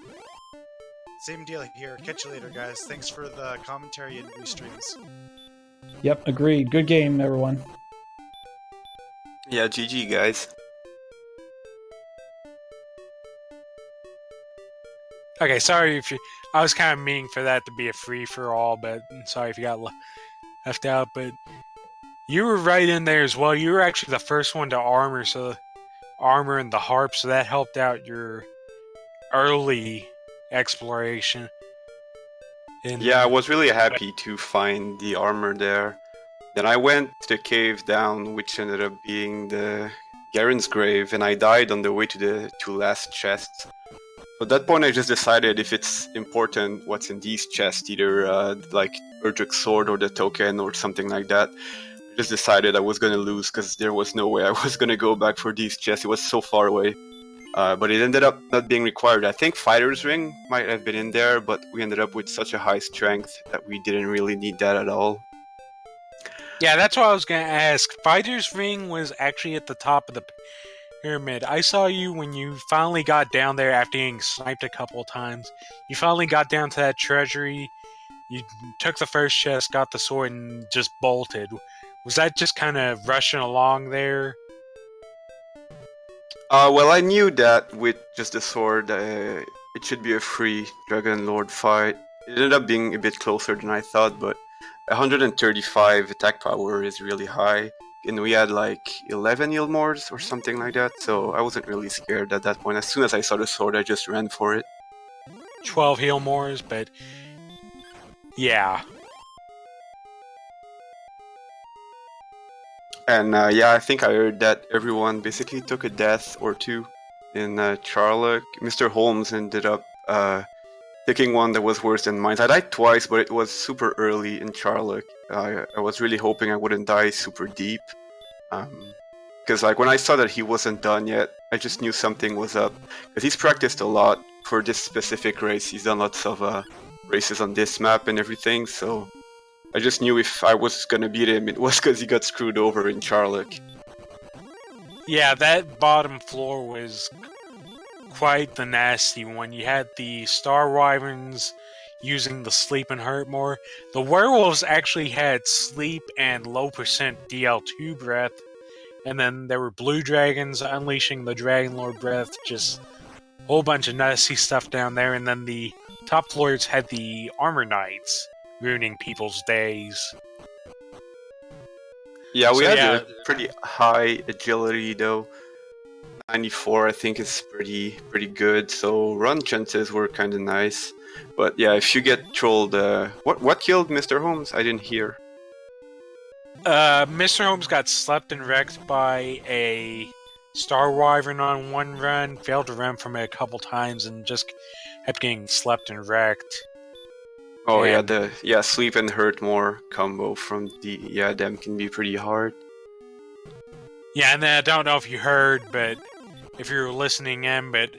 Same deal here. Catch you later, guys. Thanks for the commentary and restreams. Yep, agreed. Good game, everyone. Yeah, GG, guys. Okay, sorry if you. I was kind of meaning for that to be a free for all, but sorry if you got left out. But you were right in there as well. You were actually the first one to armor and the harp, so that helped out your early exploration. Yeah, I was really happy to find the armor there. Then I went to the cave down, which ended up being the Garen's grave, and I died on the way to the two last chests. So at that point I just decided if it's important what's in these chests, either like Erdrick's sword or the token or something like that. I just decided I was gonna lose because there was no way I was gonna go back for these chests. It was so far away. But it ended up not being required. I think Fighter's Ring might have been in there, but we ended up with such a high strength that we didn't really need that at all. Yeah, that's what I was going to ask. Fighter's Ring was actually at the top of the pyramid. I saw you when you finally got down there after getting sniped a couple of times. You finally got down to that treasury. You took the first chest, got the sword, and just bolted. Was that just kind of rushing along there? Well, I knew that with just the sword, it should be a free Dragon Lord fight. It ended up being a bit closer than I thought, but 135 attack power is really high, and we had like 11 Ilmors or something like that, so I wasn't really scared at that point. As soon as I saw the sword, I just ran for it. 12 Ilmors, but yeah. And yeah, I think I heard that everyone basically took a death or two in Charlock. MisterHomes ended up taking one that was worse than mine. I died twice, but it was super early in Charlock. I was really hoping I wouldn't die super deep. Because like when I saw that he wasn't done yet, I just knew something was up. Because he's practiced a lot for this specific race. He's done lots of races on this map and everything, so I just knew if I was gonna beat him, it was because he got screwed over in Charlock. Yeah, that bottom floor was quite the nasty one. You had the Star Wyverns using the sleep and hurt more. The werewolves actually had sleep and low percent DL2 breath. And then there were blue dragons unleashing the Dragon Lord breath. Just a whole bunch of nasty stuff down there. And then the top floors had the armor knights ruining people's days. Yeah, we had a pretty high agility though. 94 I think is pretty good, so run chances were kind of nice. But yeah, if you get trolled, what killed MisterHomes? I didn't hear. Mr. Holmes got slept and wrecked by a Star Wyvern on one run, failed to run from it a couple times, and just kept getting slept and wrecked. Oh And- yeah, sleep and hurt more combo from them can be pretty hard. Yeah, and then I don't know if you heard, but if you were listening in, but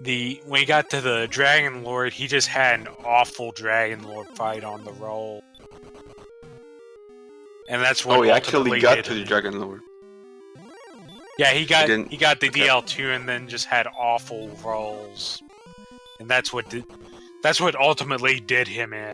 when he got to the Dragon Lord, he just had an awful Dragon Lord fight on the roll. And that's what He actually ultimately got did to the him. Dragon Lord. Yeah, he got didn't- the okay. DL2 and then just had awful rolls. And that's what ultimately did him in.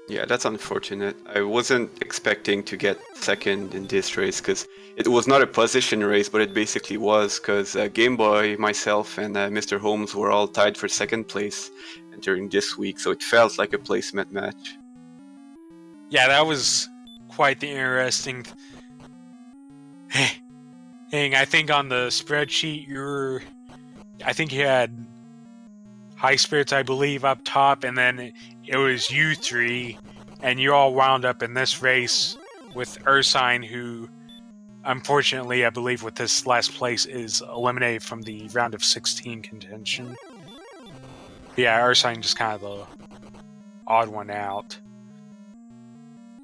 Yeah, that's unfortunate. I wasn't expecting to get second in this race because it was not a position race, but it basically was because Game Boy, myself, and Mr. Holmes were all tied for second place during this week, so it felt like a placement match. Yeah, that was quite the interesting thing. I think on the spreadsheet I think you had High Spirits, I believe, up top, and then it was you three, and you all wound up in this race with Ursine, who, unfortunately, I believe with this last place, is eliminated from the round of 16 contention. But yeah, Ursine just kind of the odd one out.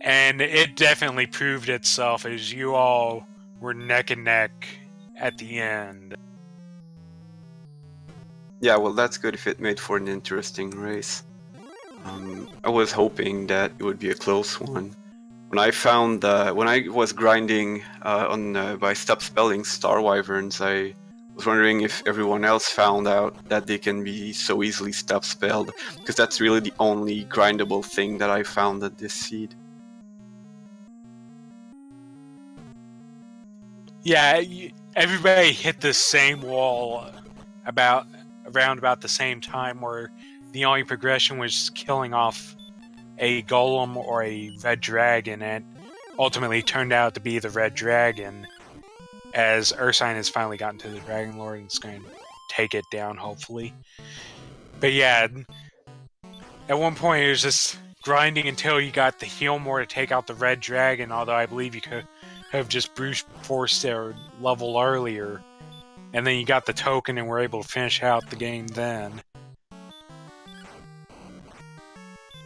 And it definitely proved itself as you all were neck and neck at the end. Yeah, well, that's good if it made for an interesting race. I was hoping that it would be a close one. When I was grinding by stop spelling Star Wyverns, I was wondering if everyone else found out that they can be so easily stop spelled, because that's really the only grindable thing that I found at this seed. Yeah, everybody hit the same wall around about the same time, where the only progression was killing off a golem or a red dragon, and ultimately turned out to be the red dragon, as Ursine has finally gotten to the Dragon Lord and is going to take it down, hopefully. But yeah, at one point it was just grinding until you got the heal more to take out the red dragon, although I believe you could have just brute forced their level earlier. And then you got the token and were able to finish out the game then.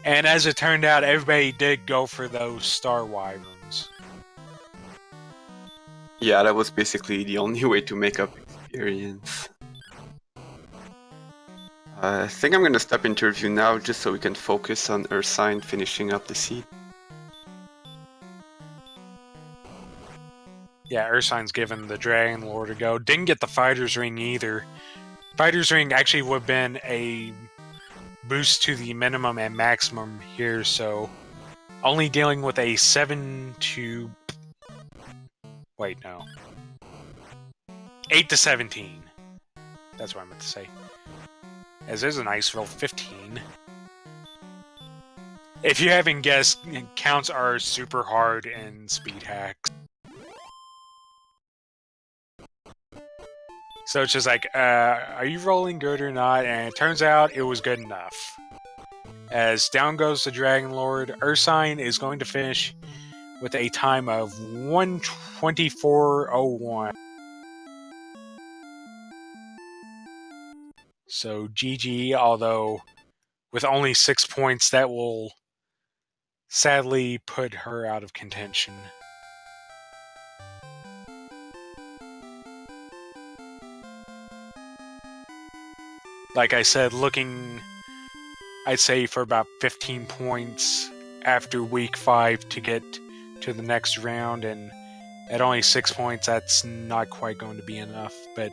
And as it turned out, everybody did go for those Star Wyverns. Yeah, that was basically the only way to make up experience. I think I'm gonna stop interview now just so we can focus on Ursine finishing up the seed. Yeah, Ursine's given the Dragon Lord a go. Didn't get the Fighter's Ring either. Fighter's Ring actually would have been a boost to the minimum and maximum here, so only dealing with a 7 to... Wait, no. 8 to 17. That's what I meant to say. As there's a nice roll 15. If you haven't guessed, counts are super hard in speed hacks. So it's just like, are you rolling good or not? And it turns out it was good enough. As down goes the Dragon Lord, Ursine is going to finish with a time of 1:24:01. So GG, although with only 6 points, that will sadly put her out of contention. Like I said, looking, I'd say, for about 15 points after week 5 to get to the next round, and at only 6 points, that's not quite going to be enough, but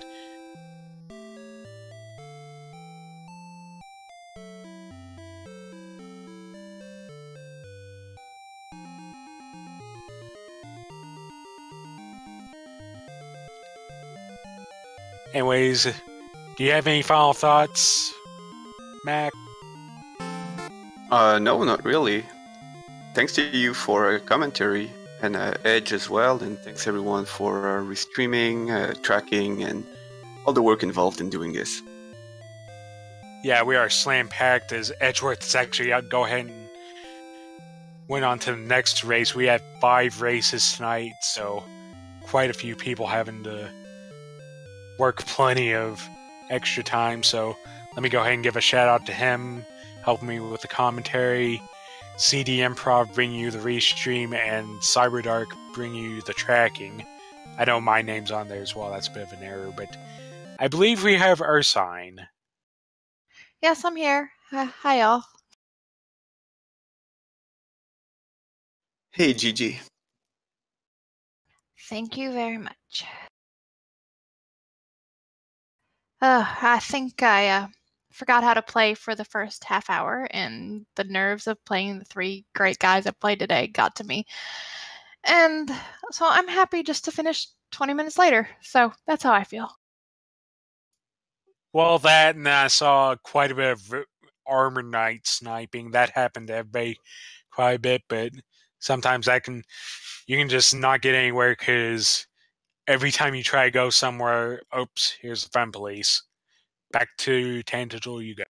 anyways, do you have any final thoughts, Mac? No, not really. Thanks to you for commentary, and Edge as well, and thanks everyone for restreaming, tracking, and all the work involved in doing this. Yeah, we are slam-packed as Edgeworth is actually out. Go ahead and went on to the next race. We had 5 races tonight, so quite a few people having to work plenty of extra time. So let me go ahead and give a shout out to him, helping me with the commentary. CD Improv bring you the restream, and Cyberdark bring you the tracking. I know my name's on there as well. That's a bit of an error, but I believe we have Ursine. Yes, I'm here. Hi, y'all. Hey, Gigi. Thank you very much. I think I forgot how to play for the first half hour, and the nerves of playing the 3 great guys I played today got to me. And so I'm happy just to finish 20 minutes later. So that's how I feel. Well, that, and I saw quite a bit of Armor Knight sniping. That happened to everybody quite a bit, but sometimes you can just not get anywhere because every time you try to go somewhere, oops, here's the fun police. Back to Tangential you go.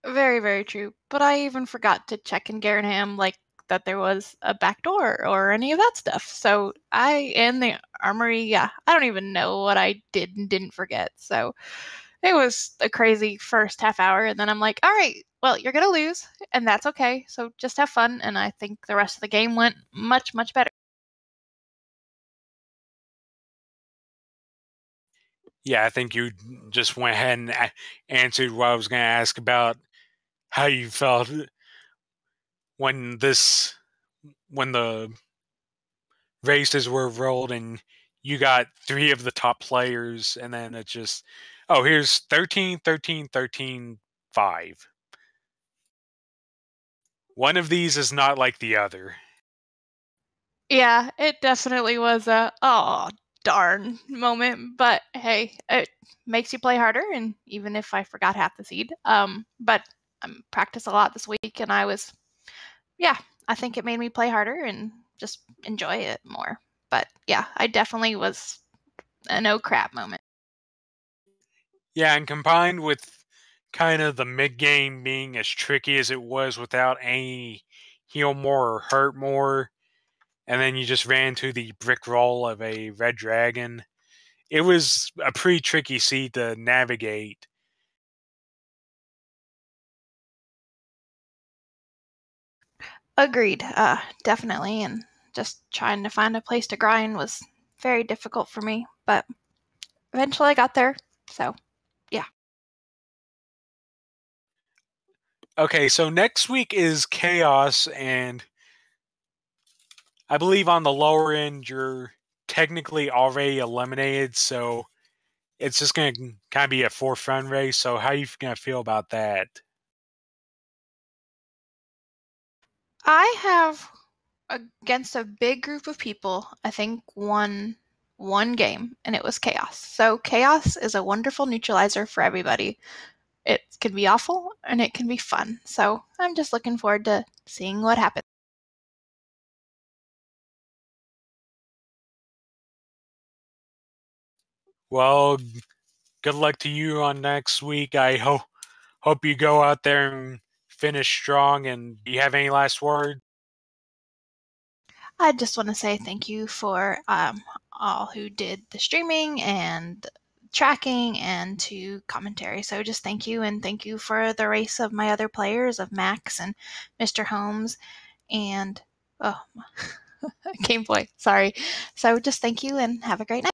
Very, very true. But I even forgot to check in Garenham, like, that there was a back door or any of that stuff. So in the armory, yeah, I don't even know what I did and didn't forget. So it was a crazy first half hour. And then I'm like, all right, well, you're going to lose, and that's okay. So just have fun. And I think the rest of the game went much, much better. Yeah, I think you just went ahead and answered what I was going to ask about how you felt when the races were rolled and you got 3 of the top players, and then it's just, oh, here's 13, 13, 13, 5. One of these is not like the other. Yeah, it definitely was a oh darn moment, but hey, it makes you play harder. And even if I forgot half the seed, but I practiced a lot this week, and I think it made me play harder and just enjoy it more. But yeah, I definitely was an oh crap moment. Yeah, and combined with kind of the mid game being as tricky as it was without any heal more or hurt more, and then you just ran into the brick roll of a red dragon. It was a pretty tricky seed to navigate. Agreed, definitely, and just trying to find a place to grind was very difficult for me, but eventually I got there. So yeah. Okay, so next week is Chaos, and I believe on the lower end you're technically already eliminated, so it's just going to kind of be a for-fun race. So how are you going to feel about that? I have against a big group of people, I think won one game, and it was Chaos. So Chaos is a wonderful neutralizer for everybody. It can be awful and it can be fun. So I'm just looking forward to seeing what happens. Well, good luck to you on next week. I hope you go out there and finish strong. And do you have any last word? I just want to say thank you for all who did the streaming and tracking and to commentary. So just thank you, and thank you for the race of my other players, of Max and MisterHomes and Game Boy. Sorry. So just thank you and have a great night.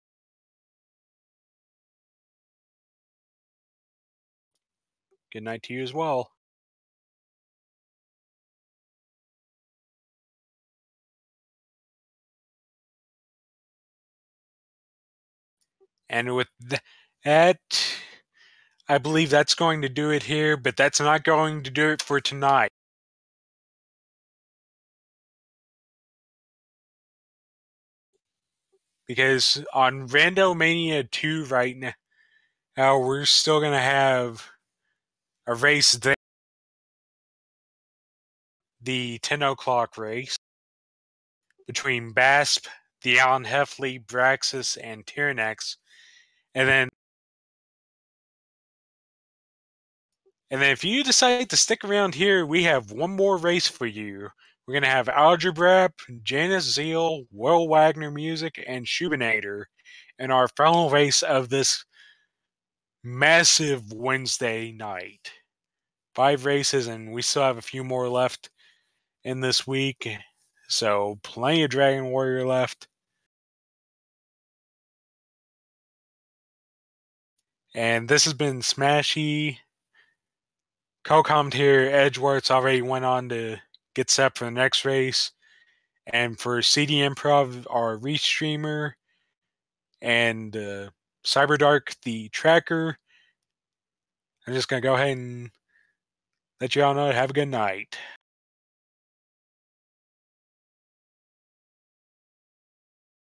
Good night to you as well. And with that, I believe that's going to do it here, but that's not going to do it for tonight. Because on Randomania 2 right now, we're still going to have a race there. The 10 o'clock race between Basp, the Alan Heffley, Braxis, and Tyrannex. And And then if you decide to stick around here, we have one more race for you. We're going to have Algebrap, Janice Zeal, Will Wagner Music, and Schubinator in our final race of this massive Wednesday night. 5 races, and we still have a few more left in this week. So plenty of Dragon Warrior left. And this has been Smashy. Co-commentator Edgeworth's already went on to get set for the next race. And for CD Improv, our restreamer, and Cyberdark, the tracker, I'm just going to go ahead and let you all know. Have a good night.